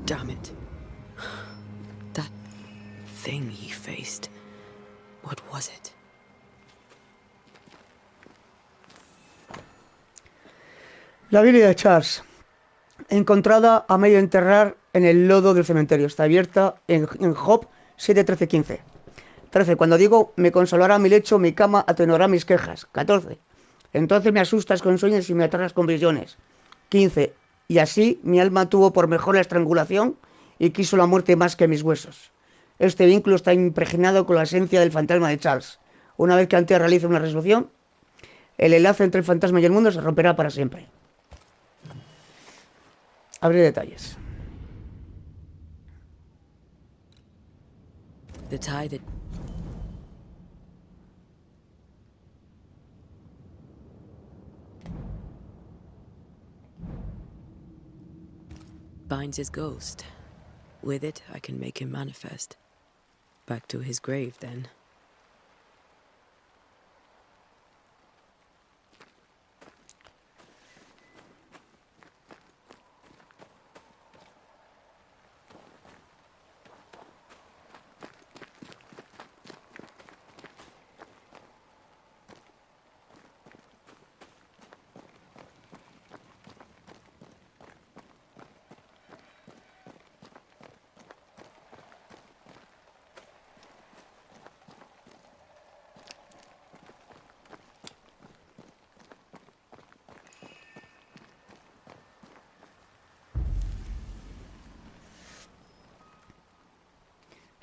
Damn it. That thing he faced. What was it? La Biblia de Charles, encontrada a medio enterrar en el lodo del cementerio. Está abierta en Job 7, 13, 15. 13. Cuando digo, me consolará mi lecho, mi cama atenuará mis quejas. 14. Entonces me asustas con sueños y me aterras con visiones. 15. Y así mi alma tuvo por mejor la estrangulación y quiso la muerte más que mis huesos. Este vínculo está impregnado con la esencia del fantasma de Charles. Una vez que Antea realice una resolución, el enlace entre el fantasma y el mundo se romperá para siempre. Abrir detalles. The tie that binds his ghost. With it, I can make him manifest. Back to his grave, then.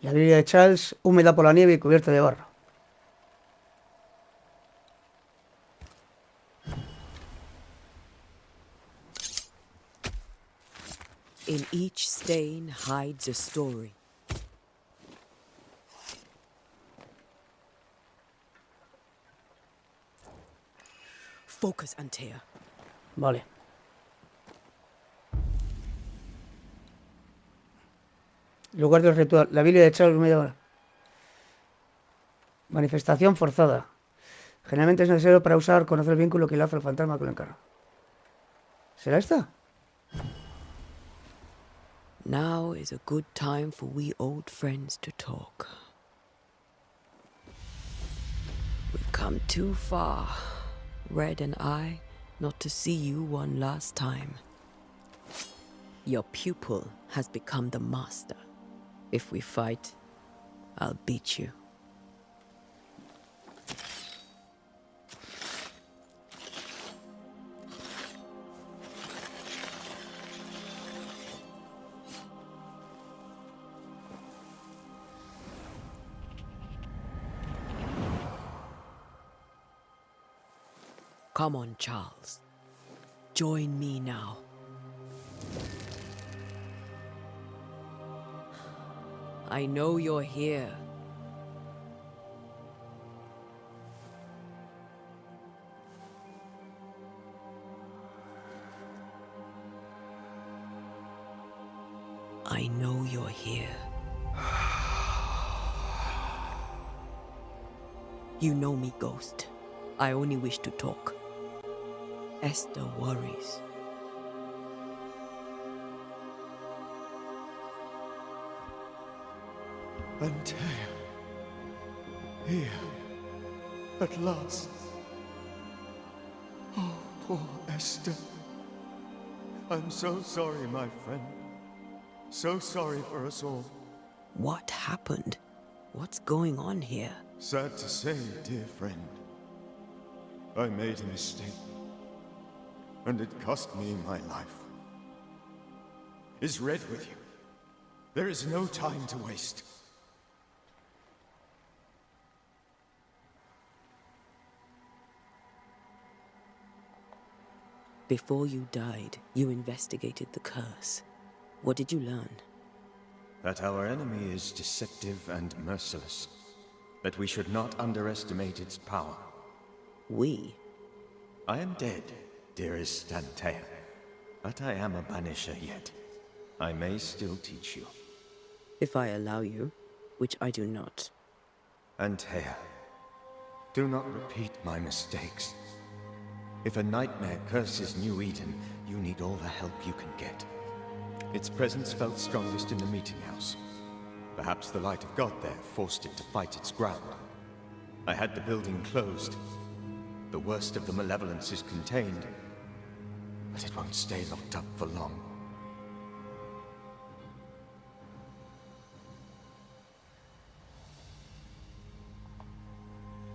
La Biblia de Charles, húmeda por la nieve y cubierta de barro. In each stain hides a story. Focus, Antea. Vale. Lugar del ritual. La Biblia de Charles húmeda. Manifestación forzada. Generalmente es necesario para usar, conocer el vínculo que enlaza el fantasma con el carro. ¿Será esta? Now is a good time for we old friends to talk. We've come too far, Red and I, not to see you one last time. Your pupil has become the master. If we fight, I'll beat you. Come on, Charles. Join me now. I know you're here. I know you're here. You know me, Ghost. I only wish to talk. Esther worries. Antea. Here. At last. Oh, poor Esther. I'm so sorry, my friend. So sorry for us all. What happened? What's going on here? Sad to say, dear friend. I made a mistake. And it cost me my life. Is Red with you? There is no time to waste. Before you died, you investigated the curse. What did you learn? That our enemy is deceptive and merciless. That we should not underestimate its power. We? I am dead, dearest Antea. But I am a banisher yet. I may still teach you. If I allow you, which I do not. Antea, do not repeat my mistakes. If a nightmare curses New Eden, you need all the help you can get. Its presence felt strongest in the meeting house. Perhaps the light of God there forced it to fight its ground. I had the building closed. The worst of the malevolence is contained, but it won't stay locked up for long.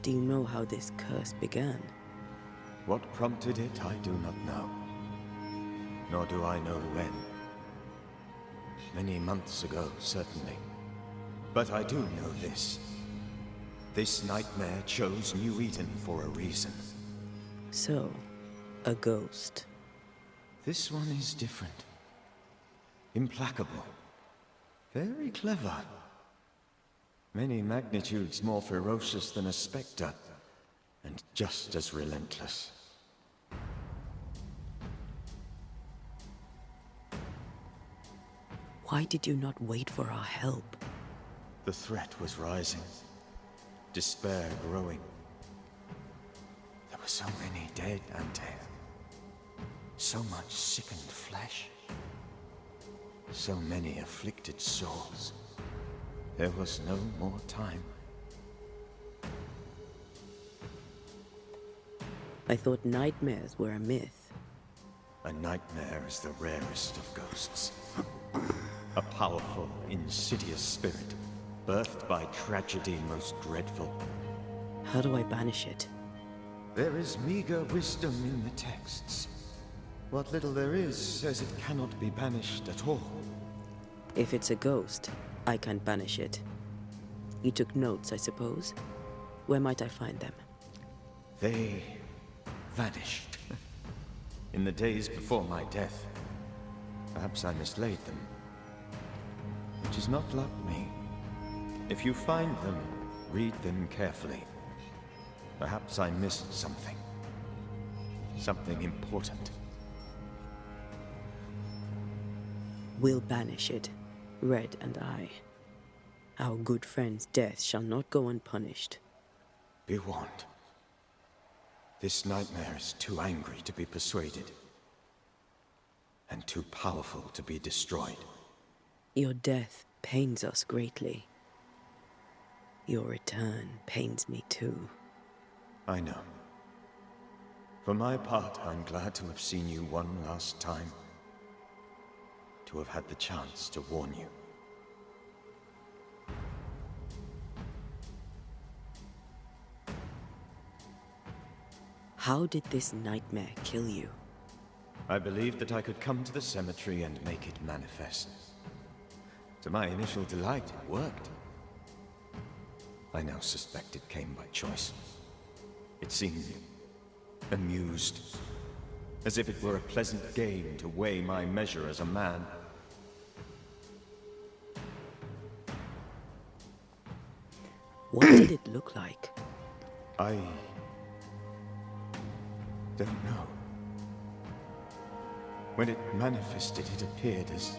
Do you know how this curse began? What prompted it, I do not know. Nor do I know when. Many months ago, certainly. But I do know this. This nightmare chose New Eden for a reason. So, a ghost. This one is different. Implacable. Very clever. Many magnitudes more ferocious than a spectre, and just as relentless. Why did you not wait for our help? The threat was rising. Despair growing. There were so many dead, Antea. So much sickened flesh. So many afflicted souls. There was no more time. I thought nightmares were a myth. A nightmare is the rarest of ghosts. A powerful, insidious spirit, birthed by tragedy most dreadful. How do I banish it? There is meager wisdom in the texts. What little there is says it cannot be banished at all. If it's a ghost, I can't banish it. You took notes, I suppose? Where might I find them? They vanished. In the days before my death. Perhaps I mislaid them. Which is not like me. If you find them, read them carefully. Perhaps I missed something. Something important. We'll banish it, Red and I. Our good friend's death shall not go unpunished. Be warned. This nightmare is too angry to be persuaded. And too powerful to be destroyed. Your death pains us greatly. Your return pains me too. I know. For my part, I'm glad to have seen you one last time. To have had the chance to warn you. How did this nightmare kill you? I believed that I could come to the cemetery and make it manifest. To my initial delight, it worked. I now suspect it came by choice. It seemed amused, as if it were a pleasant game to weigh my measure as a man. What did it look like? I don't know. When it manifested, it appeared as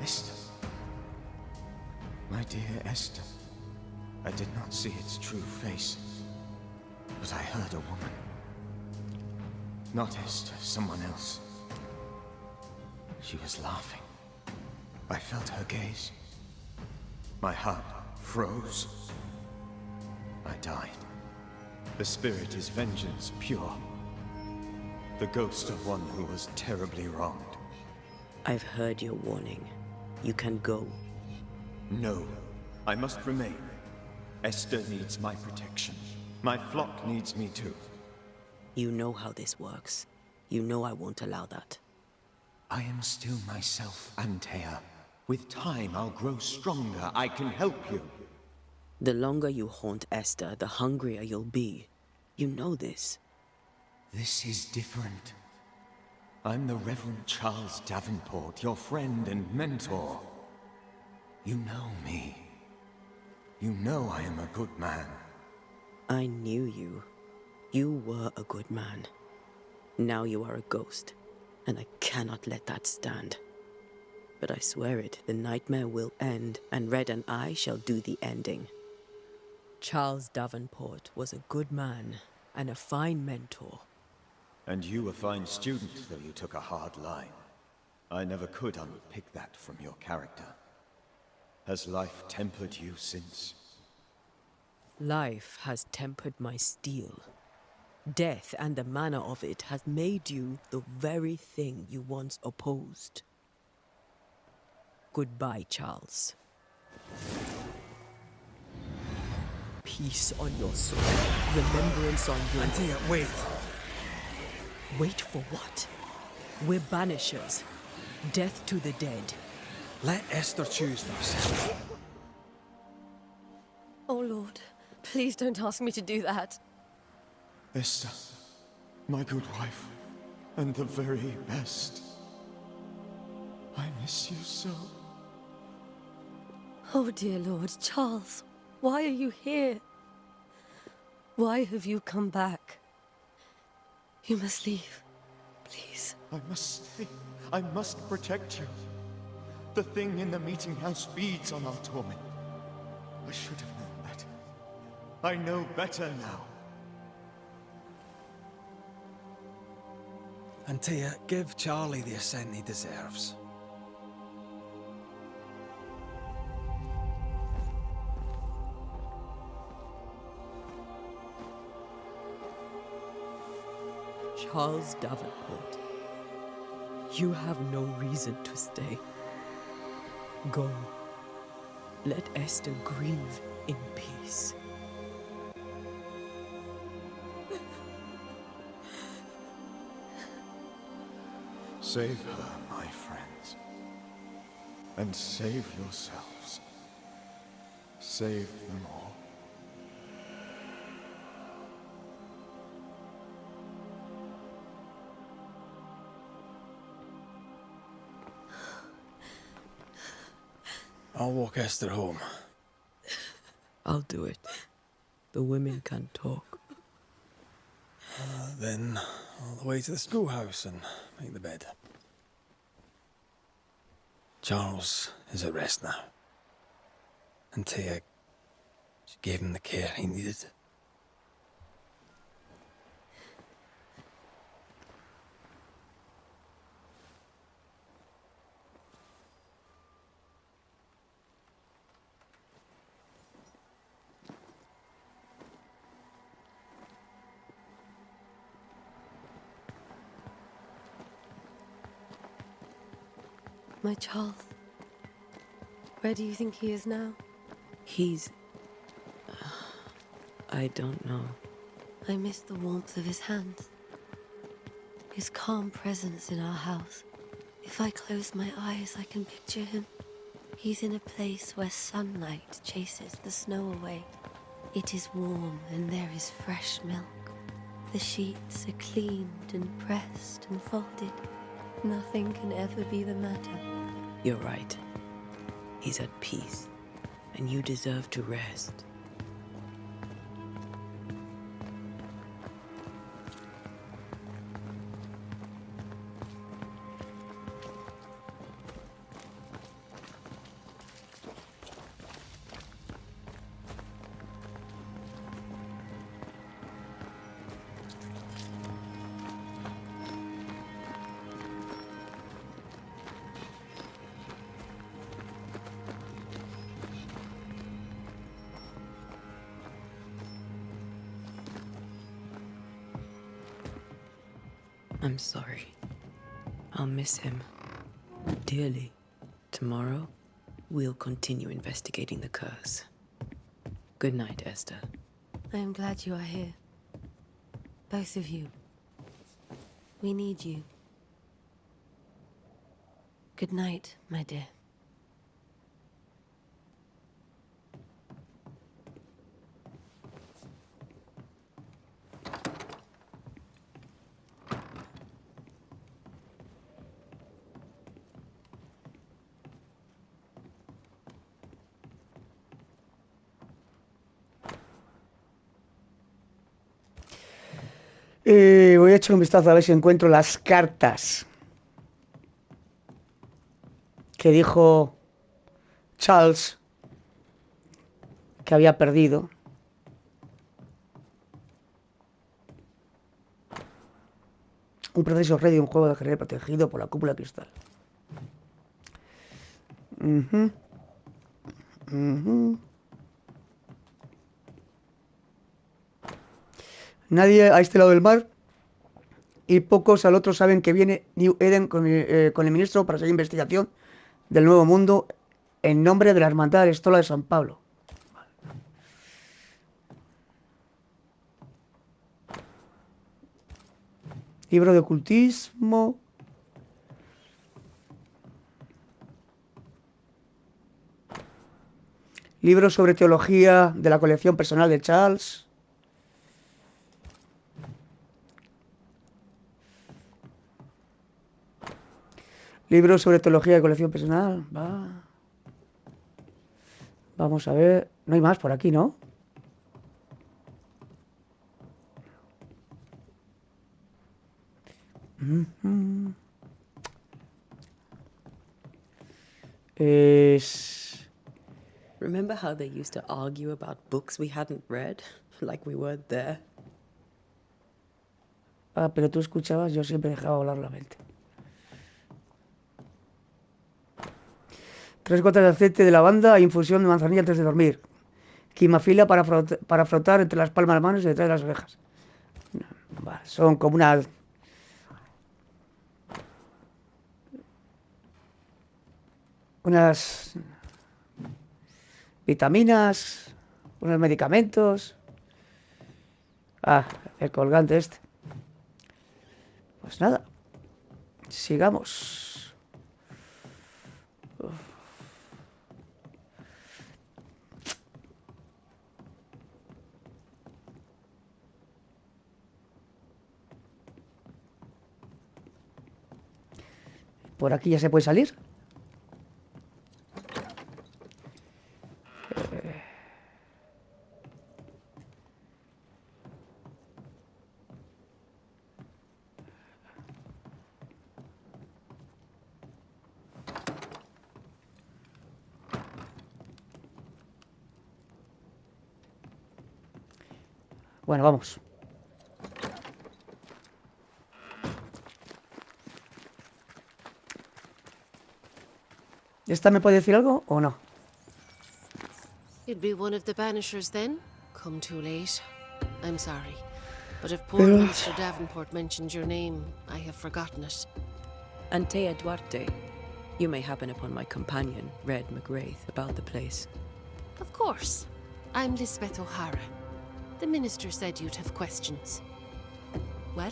Esther. My dear Esther. I did not see its true face, but I heard a woman. Not Esther, someone else. She was laughing. I felt her gaze. My heart froze. I I died. The spirit is vengeance pure. The ghost of one who was terribly wronged. I've heard your warning. You can go. No, I must remain. Esther needs my protection. My flock needs me too. You know how this works. You know I won't allow that. I am still myself, Antea. With time, I'll grow stronger. I can help you. The longer you haunt Esther, the hungrier you'll be. You know this. This is different. I'm the Reverend Charles Davenport, your friend and mentor. You know me. You know I am a good man. I knew you. You were a good man. Now you are a ghost, and I cannot let that stand. But I swear it, the nightmare will end, and Red and I shall do the ending. Charles Davenport was a good man and a fine mentor. And you a fine student, though you took a hard line. I never could unpick that from your character. Has life tempered you since? Life has tempered my steel. Death and the manner of it has made you the very thing you once opposed. Goodbye, Charles. Peace on your soul. Remembrance on your... Antea, wait. Wait for what? We're banishers. Death to the dead. Let Esther choose for herself. Oh, Lord. Please don't ask me to do that. Esther, my good wife, and the very best. I miss you so. Oh, dear Lord, Charles, why are you here? Why have you come back? You must leave, please. I must stay. I must protect you. The thing in the meeting house feeds on our torment. I should have known better. I know better now. Antea, give Charlie the ascent he deserves. Charles Davenport, you have no reason to stay. Go. Let Esther grieve in peace. Save her, my friends. And save yourselves. Save them all. I'll walk Esther home. I'll do it. The women can talk. Then all the way to the schoolhouse and make the bed. Charles is at rest now. Antea, she gave him the care he needed. My Charles. Where do you think he is now? He's... I don't know. I miss the warmth of his hands. His calm presence in our house. If I close my eyes, I can picture him. He's in a place where sunlight chases the snow away. It is warm and there is fresh milk. The sheets are cleaned and pressed and folded. Nothing can ever be the matter. You're right. He's at peace, and you deserve to rest. I'm sorry. I'll miss him dearly. Tomorrow, we'll continue investigating the curse. Good night, Esther. I am glad you are here. Both of you. We need you. Good night, my dear. Voy a echar un vistazo a ver si encuentro las cartas que dijo Charles que había perdido. Un proceso ready, un juego de ajedrez protegido por la cúpula de cristal. Nadie a este lado del mar y pocos al otro saben que viene New Eden con el ministro para seguir investigación del Nuevo Mundo en nombre de la Hermandad de Estola de San Pablo. Libro de ocultismo. Libro sobre teología de la colección personal de Charles. Libro sobre teología de colección personal. Va. Vamos a ver. No hay más por aquí, ¿no? Remember how they used to argue about books we hadn't read? Like we weren't there. Ah, pero tú escuchabas, yo siempre dejaba volar la mente. 3 gotas de aceite de lavanda e infusión de manzanilla antes de dormir. Quimafila para frotar entre las palmas de las manos y detrás de las orejas. Vale, son como unas vitaminas, unos medicamentos. Ah, el colgante este. Pues nada, sigamos. Por aquí ya se puede salir. Bueno, vamos. ¿Esta me puede decir algo o no? You'd be one of the Banishers then? Come too late. I'm sorry. But if poor Pero- Minister Davenport mentioned your name, I have forgotten it. Antea Duarte. You may happen upon my companion, Red McGrath, about the place. Of course. I'm Lisbeth O'Hara. The minister said you'd have questions. Well?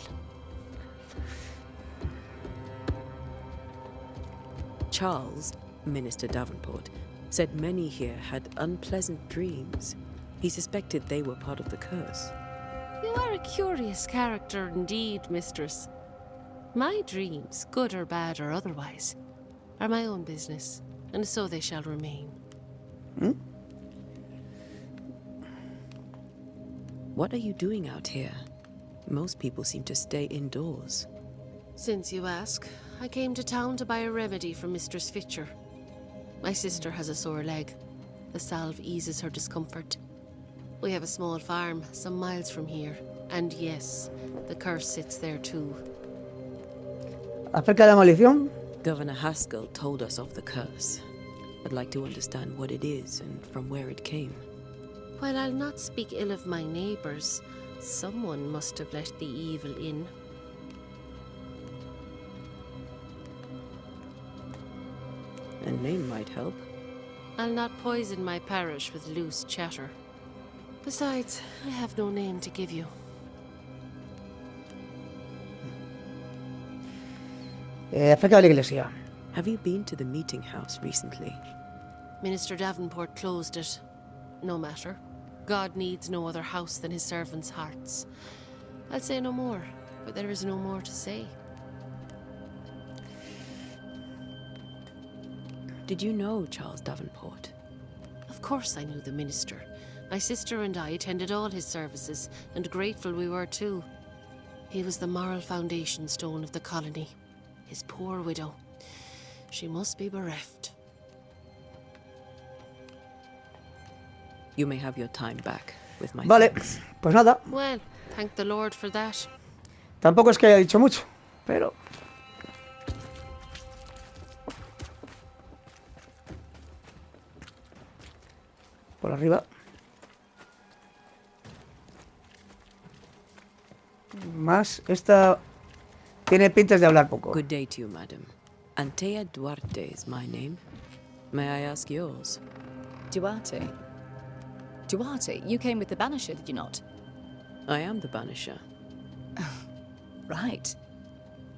Charles, Minister Davenport, said many here had unpleasant dreams. He suspected they were part of the curse. You are a curious character indeed, mistress. My dreams, good or bad or otherwise, are my own business, and so they shall remain. What are you doing out here? Most people seem to stay indoors. Since you ask, I came to town to buy a remedy for Mistress Fitcher. My sister has a sore leg. The salve eases her discomfort. We have a small farm, some miles from here. And yes, the curse sits there too. Acerca de la maldición. Governor Haskell told us of the curse. I'd like to understand what it is and from where it came. While I'll not speak ill of my neighbours, someone must have let the evil in. A name might help. I'll not poison my parish with loose chatter. Besides, I have no name to give you. Acerca de la iglesia. Have you been to the meeting house recently? Minister Davenport closed it. No matter. God needs no other house than his servants' hearts. I'll say no more, but there is no more to say. Did you know Charles Davenport? Of course I knew the minister. My sister and I attended all his services, and grateful we were too. He was the moral foundation stone of the colony. His poor widow. She must be bereft. You may have your time back with my Vale, thanks. pues nada. Well, thank the Lord for that. Tampoco es que haya dicho mucho, pero... Por arriba. Más. Esta tiene pintas de hablar poco. Good day to you, madam. Antea Duarte is my name. May I ask yours? Duarte? Duarte, you came with the Banisher, did you not? I am the Banisher. Right.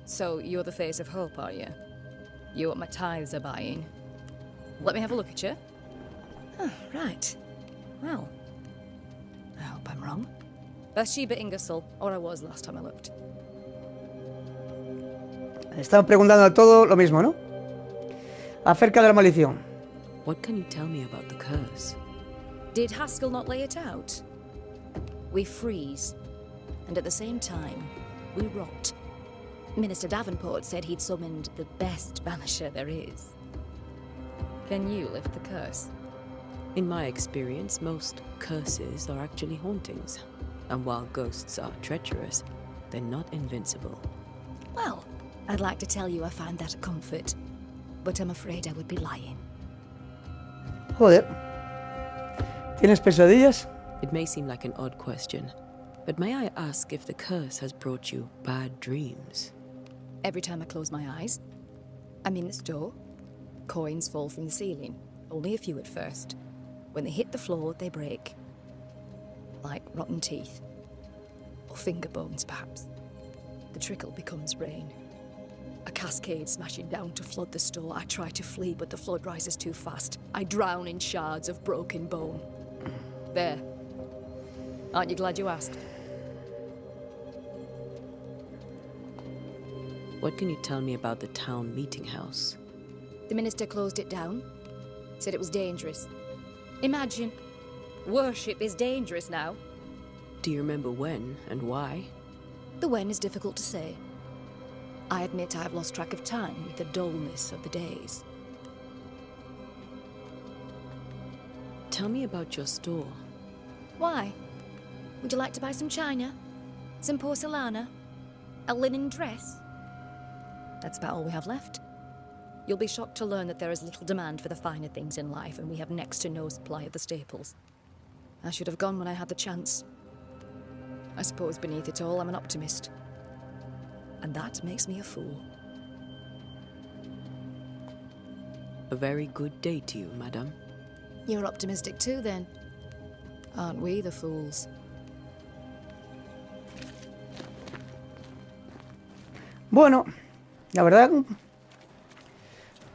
So you're the face of hope, are you? You're what my tithes are buying. Let me have a look at you. Oh, right. Well, I hope I'm wrong. Bathsheba Ingersoll, or I was last time I looked. Están preguntando todo lo mismo, ¿no? Acerca de la maldición. What can you tell me about the curse? Did Haskell not lay it out? We freeze, and at the same time, we rot. Minister Davenport said he'd summoned the best banisher there is. Can you lift the curse? In my experience, most curses are actually hauntings. And while ghosts are treacherous, they're not invincible. Well, I'd like to tell you I find that a comfort, but I'm afraid I would be lying. Joder. ¿Tienes pesadillas? It may seem like an odd question, but may I ask if the curse has brought you bad dreams? Every time I close my eyes, I'm in this door. Coins fall from the ceiling, only a few at first. When they hit the floor, they break. Like rotten teeth. Or finger bones, perhaps. The trickle becomes rain. A cascade smashing down to flood the store. I try to flee, but the flood rises too fast. I drown in shards of broken bone. There. Aren't you glad you asked? What can you tell me about the town meeting house? The minister closed it down. Said it was dangerous. Imagine. Worship is dangerous now. Do you remember when and why? The when is difficult to say. I admit I've lost track of time with the dullness of the days. Tell me about your store. Why? Would you like to buy some china? Some porcelana? A linen dress? That's about all we have left. You'll be shocked to learn that there is little demand for the finer things in life, and we have next to no supply of the staples. I should have gone when I had the chance. I suppose beneath it all, I'm an optimist. And that makes me a fool. A very good day to you, madam. You're optimistic too, then. Aren't we the fools? Bueno, la verdad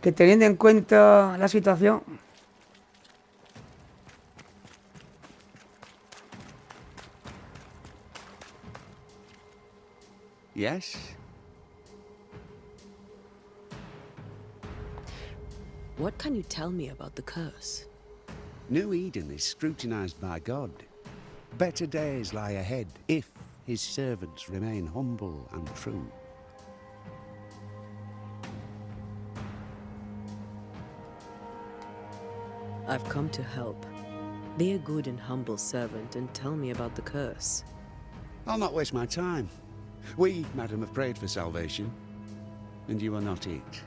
que teniendo en cuenta la situación... Yes? What can you tell me about the curse? New Eden is scrutinized by God. Better days lie ahead if his servants remain humble and true. I've come to help. Be a good and humble servant and tell me about the curse. I'll not waste my time. We, madam, have prayed for salvation, and you are not it.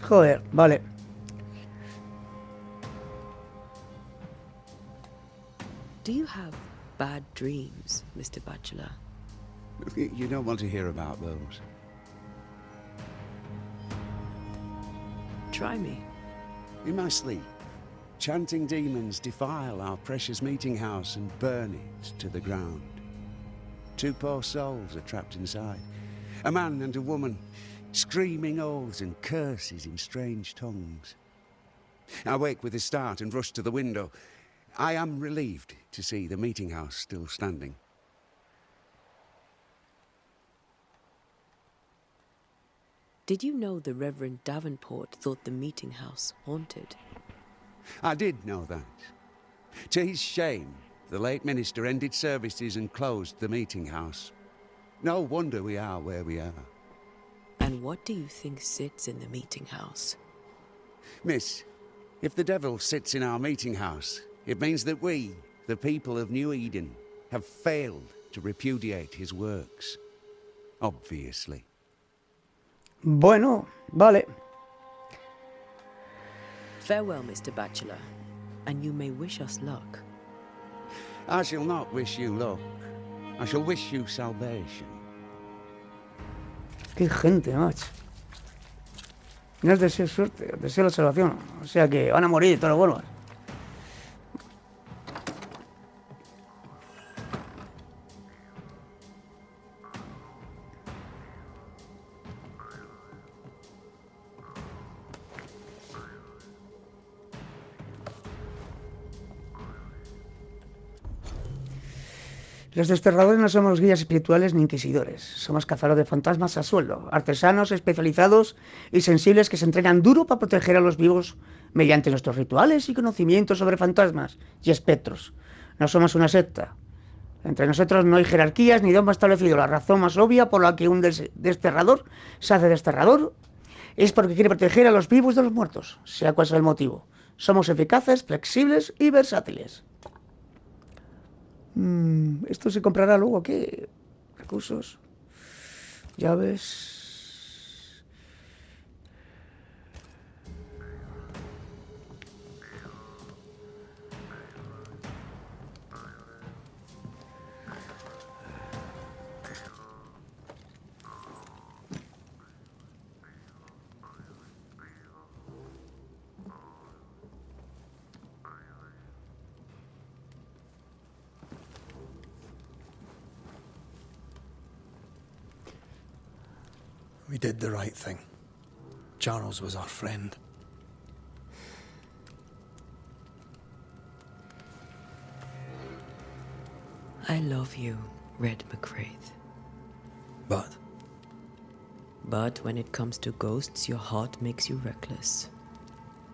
Joder, vale. Do you have bad dreams, Mr. Bachelor? You don't want to hear about those. Try me. In my sleep, chanting demons defile our precious meeting house and burn it to the ground. 2 poor souls are trapped inside. A man and a woman, screaming oaths and curses in strange tongues. I wake with a start and rush to the window. I am relieved to see the meeting house still standing. Did you know the Reverend Davenport thought the meeting house haunted? I did know that. To his shame, the late minister ended services and closed the meeting house. No wonder we are where we are. And what do you think sits in the meeting house? Miss, if the devil sits in our meeting house, it means that we, the people of New Eden, have failed to repudiate his works. Obviously. Bueno, vale. Farewell, Mr. Bachelor, and you may wish us luck. I shall not wish you luck. I shall wish you salvation. Qué gente, macho. No es deseo suerte, deseo la salvación. O sea que van a morir de todas formas. Los desterradores no somos guías espirituales ni inquisidores. Somos cazadores de fantasmas a sueldo, artesanos especializados y sensibles que se entrenan duro para proteger a los vivos mediante nuestros rituales y conocimientos sobre fantasmas y espectros. No somos una secta. Entre nosotros no hay jerarquías ni dogma establecido. La razón más obvia por la que un desterrador se hace desterrador es porque quiere proteger a los vivos de los muertos, sea cual sea el motivo. Somos eficaces, flexibles y versátiles. ¿Esto se comprará luego qué? Recursos, llaves. We did the right thing. Charles was our friend. I love you, Red McCraith. But when it comes to ghosts, your heart makes you reckless.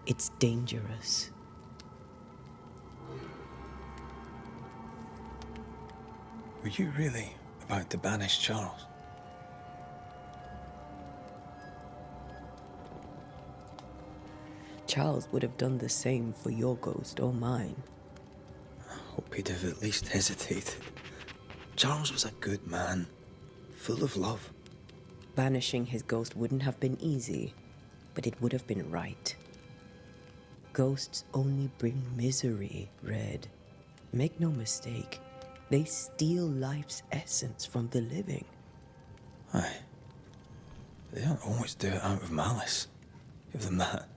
It's dangerous. were you really about to banish Charles? Charles would have done the same for your ghost or mine. I hope he'd have at least hesitated. Charles was a good man, full of love. Banishing his ghost wouldn't have been easy, but it would have been right. Ghosts only bring misery, Red. Make no mistake, they steal life's essence from the living. Aye. They don't always do it out of malice. Give them that.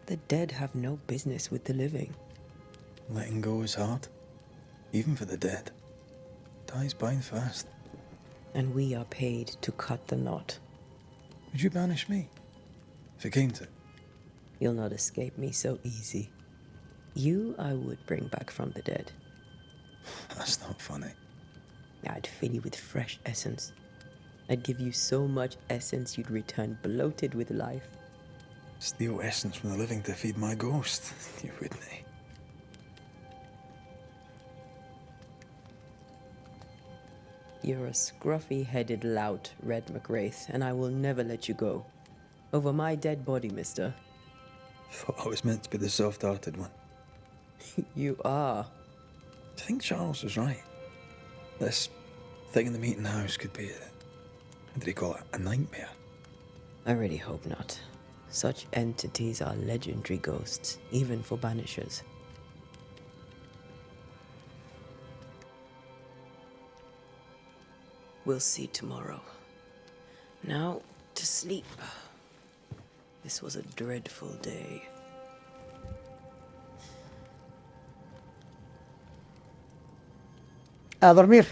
The dead have no business with the living. Letting go is hard, even for the dead. Ties bind fast. And we are paid to cut the knot. Would you banish me, if it came to it? You'll not escape me so easy. You I would bring back from the dead. That's not funny. I'd fill you with fresh essence. I'd give you so much essence you'd return bloated with life. Steal essence from the living to feed my ghost. You wouldn't. You're a scruffy-headed lout, Red McWraith, and I will never let you go. Over my dead body, mister. Thought I was meant to be the soft-hearted one. You are. I think Charles was right. This thing in the meeting house could be what did he call it? A nightmare? I really hope not. Such entities are legendary ghosts, even for banishers. We'll see tomorrow. Now, to sleep. This was a dreadful day. A dormir.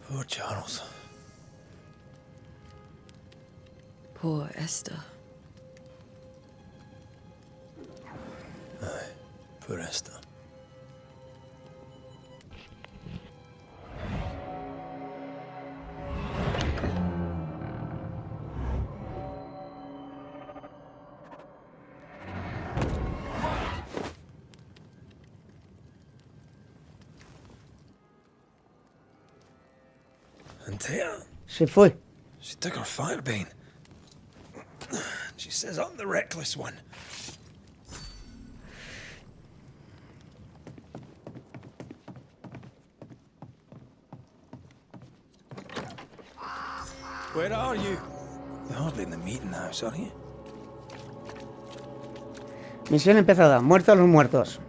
Poor Charles. Poor Esther. Aye, poor Esther. Antea? Se fue. She took her firebane. She says I'm the reckless one. Where are you? You're hardly in the meeting house, are you? Misión empezada. Muertos los muertos.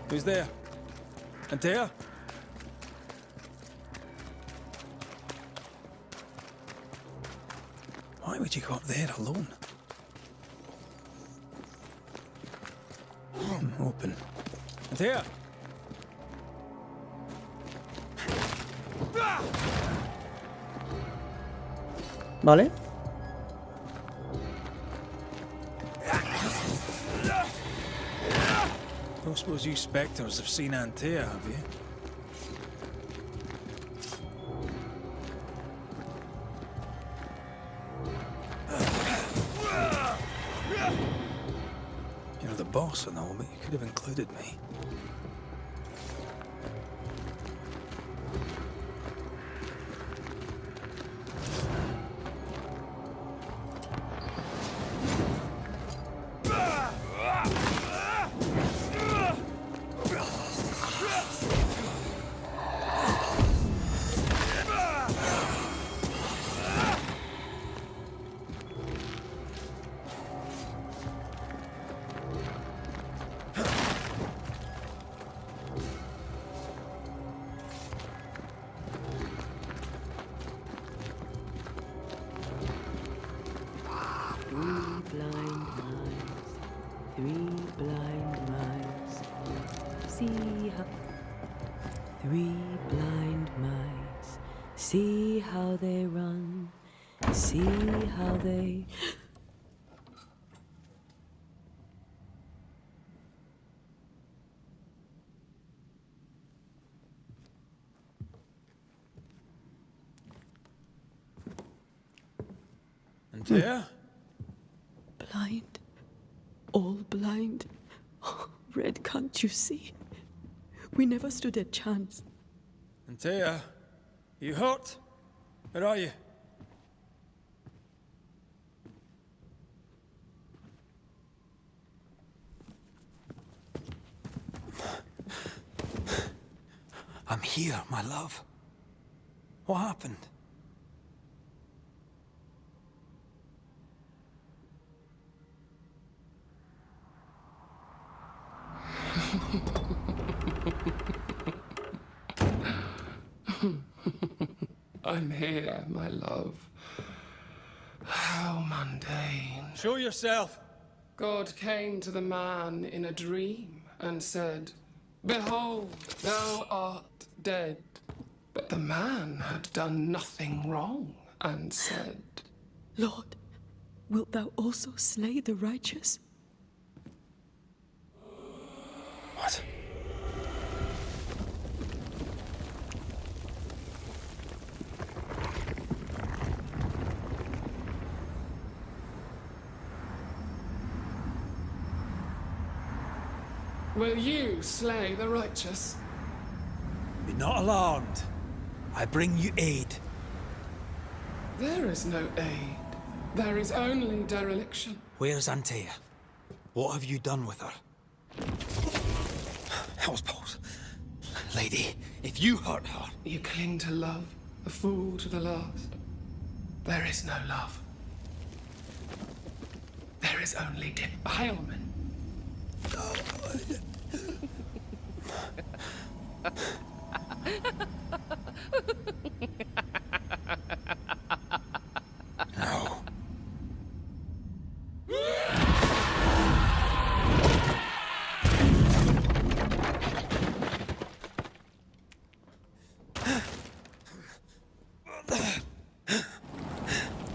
Who's there? Antea? Why would you go up there alone? Open. Antea? Vale. Don't suppose you spectres have seen Antea, have you? You're the boss and all, but you could have included me. Three blind mice, see how they run, see how they... Antea? Blind, all blind. Red, can't you see? We never stood a chance. Antea, you hurt? Where are you? I'm here, my love. What happened? I'm here, my love. How mundane. Show yourself. God came to the man in a dream and said, "Behold, thou art dead." But the man had done nothing wrong and said, Lord, wilt thou also slay the righteous? What? Will you slay the righteous? Be not alarmed. I bring you aid. There is no aid. There is only dereliction. Where's Antea? What have you done with her? Hell's balls. Lady, if you hurt her... You cling to love, a fool to the last. There is no love. is only defilement. No.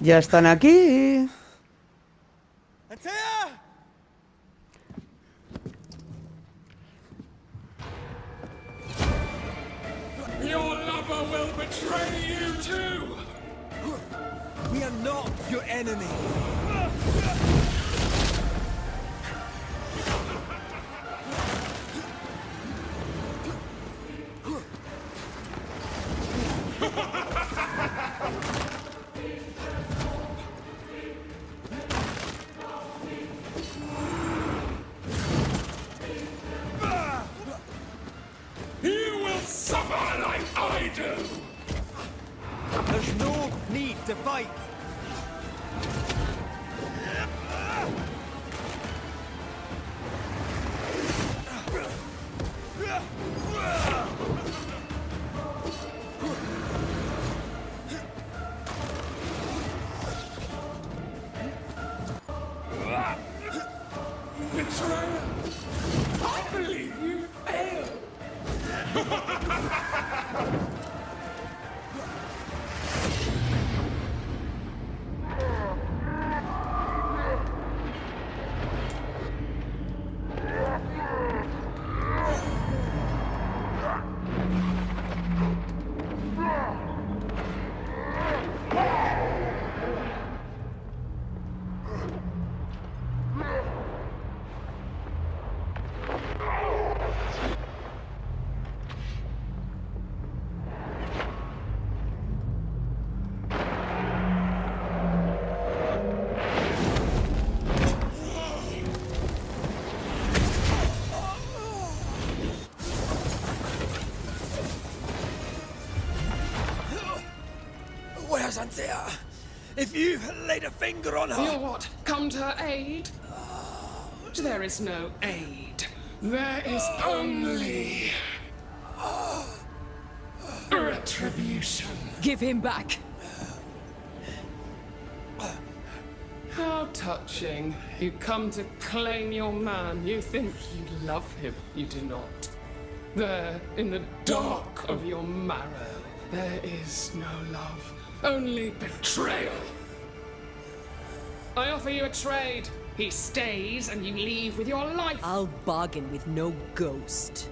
Ya están aquí. Your lover will betray you too! We are not your enemy. You will suffer like I do! There's no need to fight. Betrayer! I believe you failed! Where's Antea? If you laid a finger on her... You'll what? Come to her aid? There is no aid. There is only... retribution. Give him back. How touching. You come to claim your man. You think you love him. You do not. There, in the dark of your marrow, there is no love. Only betrayal. I offer you a trade. He stays and you leave with your life. I'll bargain with no ghost.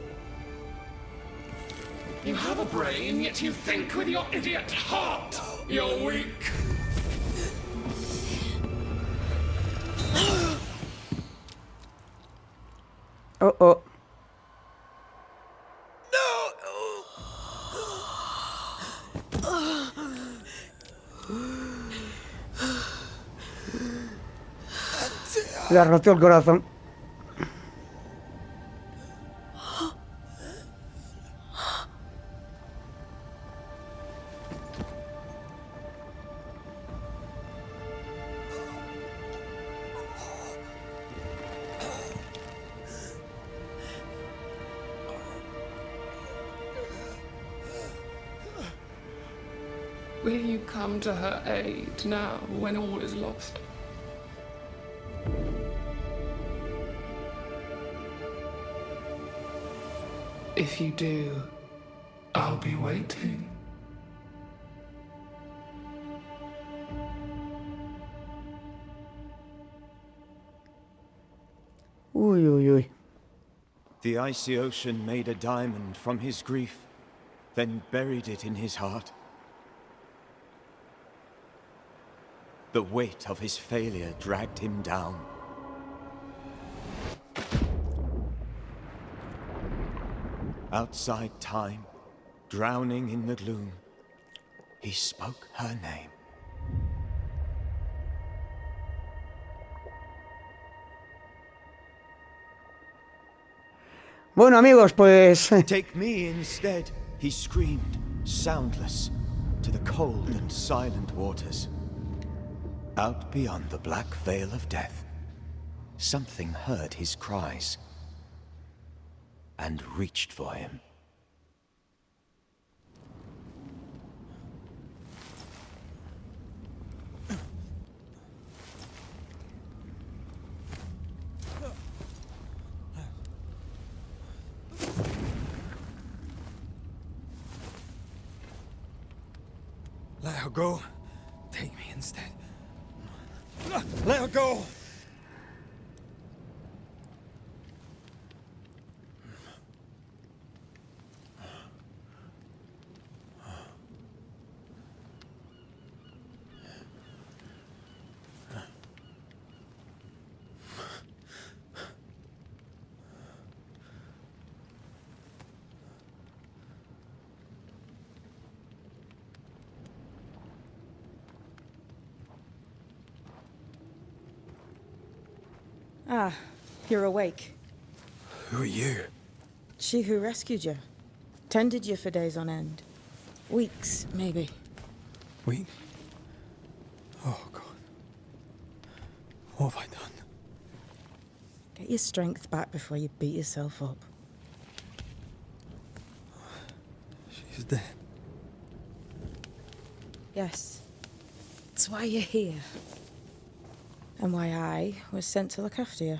You have a brain, yet you think with your idiot heart. You're weak. Oh. Le roció el corazón. Will you come to her aid now, when all is lost? If you do, I'll be waiting. Uy. The icy ocean made a diamond from his grief, then buried it in his heart. The weight of his failure dragged him down. Outside time, drowning in the gloom, he spoke her name. Bueno, amigos, pues... Take me instead, he screamed, soundless, to the cold and silent waters. Out beyond the black veil of death, something heard his cries and reached for him. Let her go. Take me instead. Let her go! Ah, you're awake. Who are you? She who rescued you. Tended you for days on end. Weeks, maybe. Weeks? Oh, God. What have I done? Get your strength back before you beat yourself up. She's dead. Yes. That's why you're here. And why I was sent to look after you.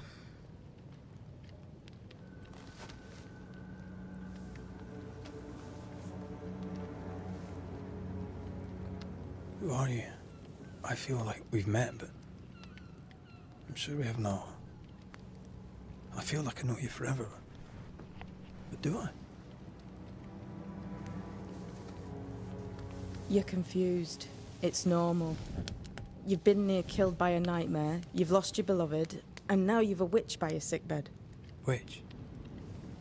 Who are you? I feel like we've met, but I'm sure we have not. I feel like I know you forever. But do I? You're confused. It's normal. You've been near killed by a nightmare, you've lost your beloved, and now you've a witch by your sickbed. Witch?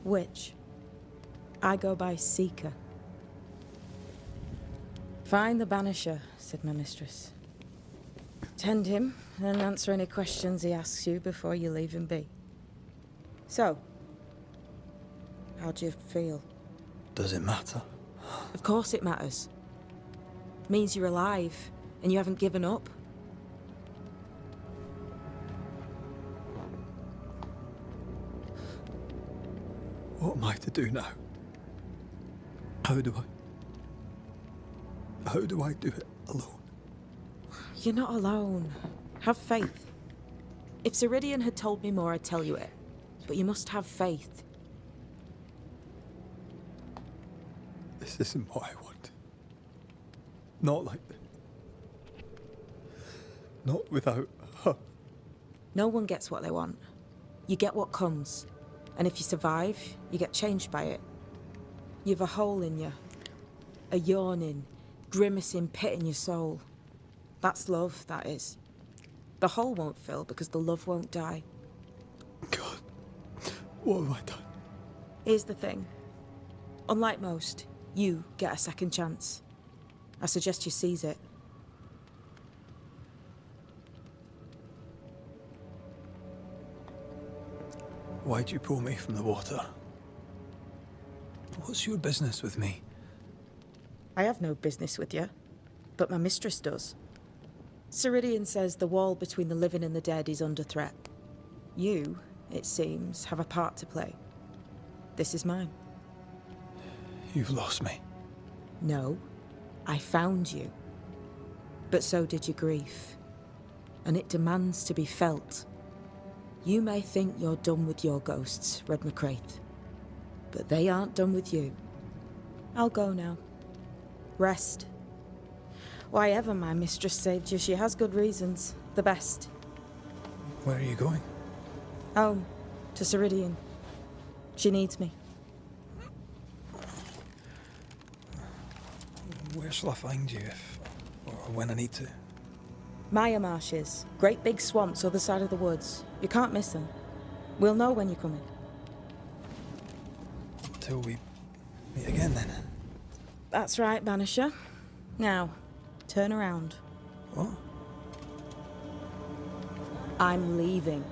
Witch. I go by Seeker. Find the Banisher, said my mistress. Tend him, and answer any questions he asks you before you leave him be. So, how do you feel? Does it matter? Of course it matters. Means you're alive, and you haven't given up. What am I to do now? How do I do it alone? You're not alone. Have faith. If Ceridian had told me more, I'd tell you it. But you must have faith. This isn't what I want. Not like this. Not without her. No one gets what they want. You get what comes. And if you survive, you get changed by it. You've a hole in you. A yawning, grimacing pit in your soul. That's love, that is. The hole won't fill because the love won't die. God, what have I done? Here's the thing. Unlike most, you get a second chance. I suggest you seize it. Why'd you pull me from the water? What's your business with me? I have no business with you, but my mistress does. Ceridian says the wall between the living and the dead is under threat. You, it seems, have a part to play. This is mine. You've lost me. No, I found you. But so did your grief. And it demands to be felt. You may think you're done with your ghosts, Red McCraith. But they aren't done with you. I'll go now. Rest. Why ever my mistress saved you, she has good reasons. The best. Where are you going? Home. To Ceridian. She needs me. Where shall I find you if... or when I need to? Maya marshes. Great big swamps other side of the woods. You can't miss them. We'll know when you're coming. Till we meet again, then. That's right, Banisher. Now, turn around. What? I'm leaving.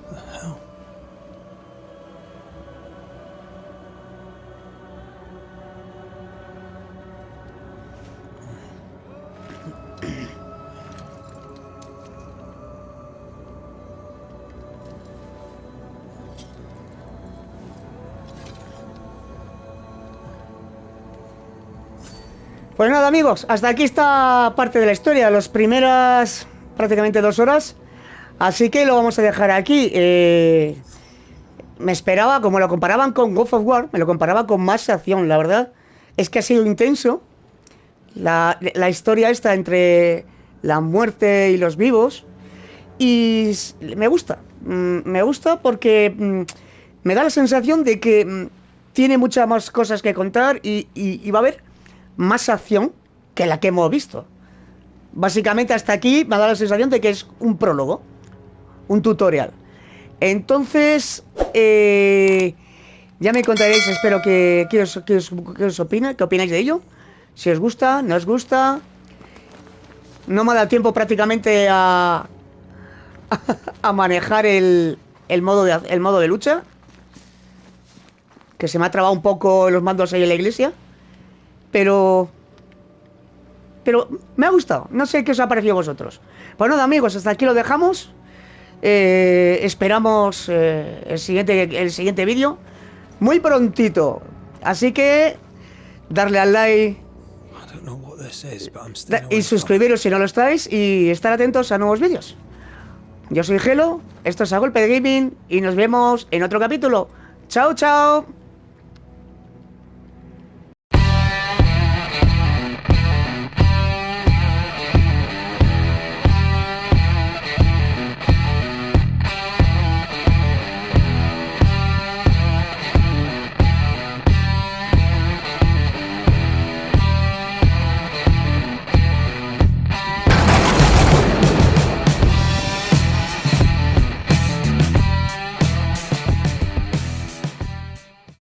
The hell? Pues nada, amigos, hasta aquí está parte de la historia, las primeras prácticamente 2 horas. Así que lo vamos a dejar aquí. Me esperaba, como lo comparaban con God of War, me lo comparaba con más acción, la verdad. Es que ha sido intenso la historia esta entre la muerte y los vivos. Y me gusta porque me da la sensación de que tiene muchas más cosas que contar y va a haber más acción que la que hemos visto. Básicamente hasta aquí me ha dado la sensación de que es un prólogo, un tutorial. Entonces, ya me contaréis, espero que os opina, qué opináis de ello. Si os gusta, no os gusta. No me ha dado tiempo prácticamente a manejar el modo de lucha, que se me ha trabado un poco los mandos ahí en la iglesia, pero me ha gustado. No sé qué os ha parecido a vosotros. Pues nada, amigos, hasta aquí lo dejamos. Esperamos el siguiente vídeo muy prontito, así que darle al like y suscribiros si no lo estáis, y estar atentos a nuevos vídeos. Yo soy Gelo, esto es A Golpe de Gaming y nos vemos en otro capítulo. Chao, chao.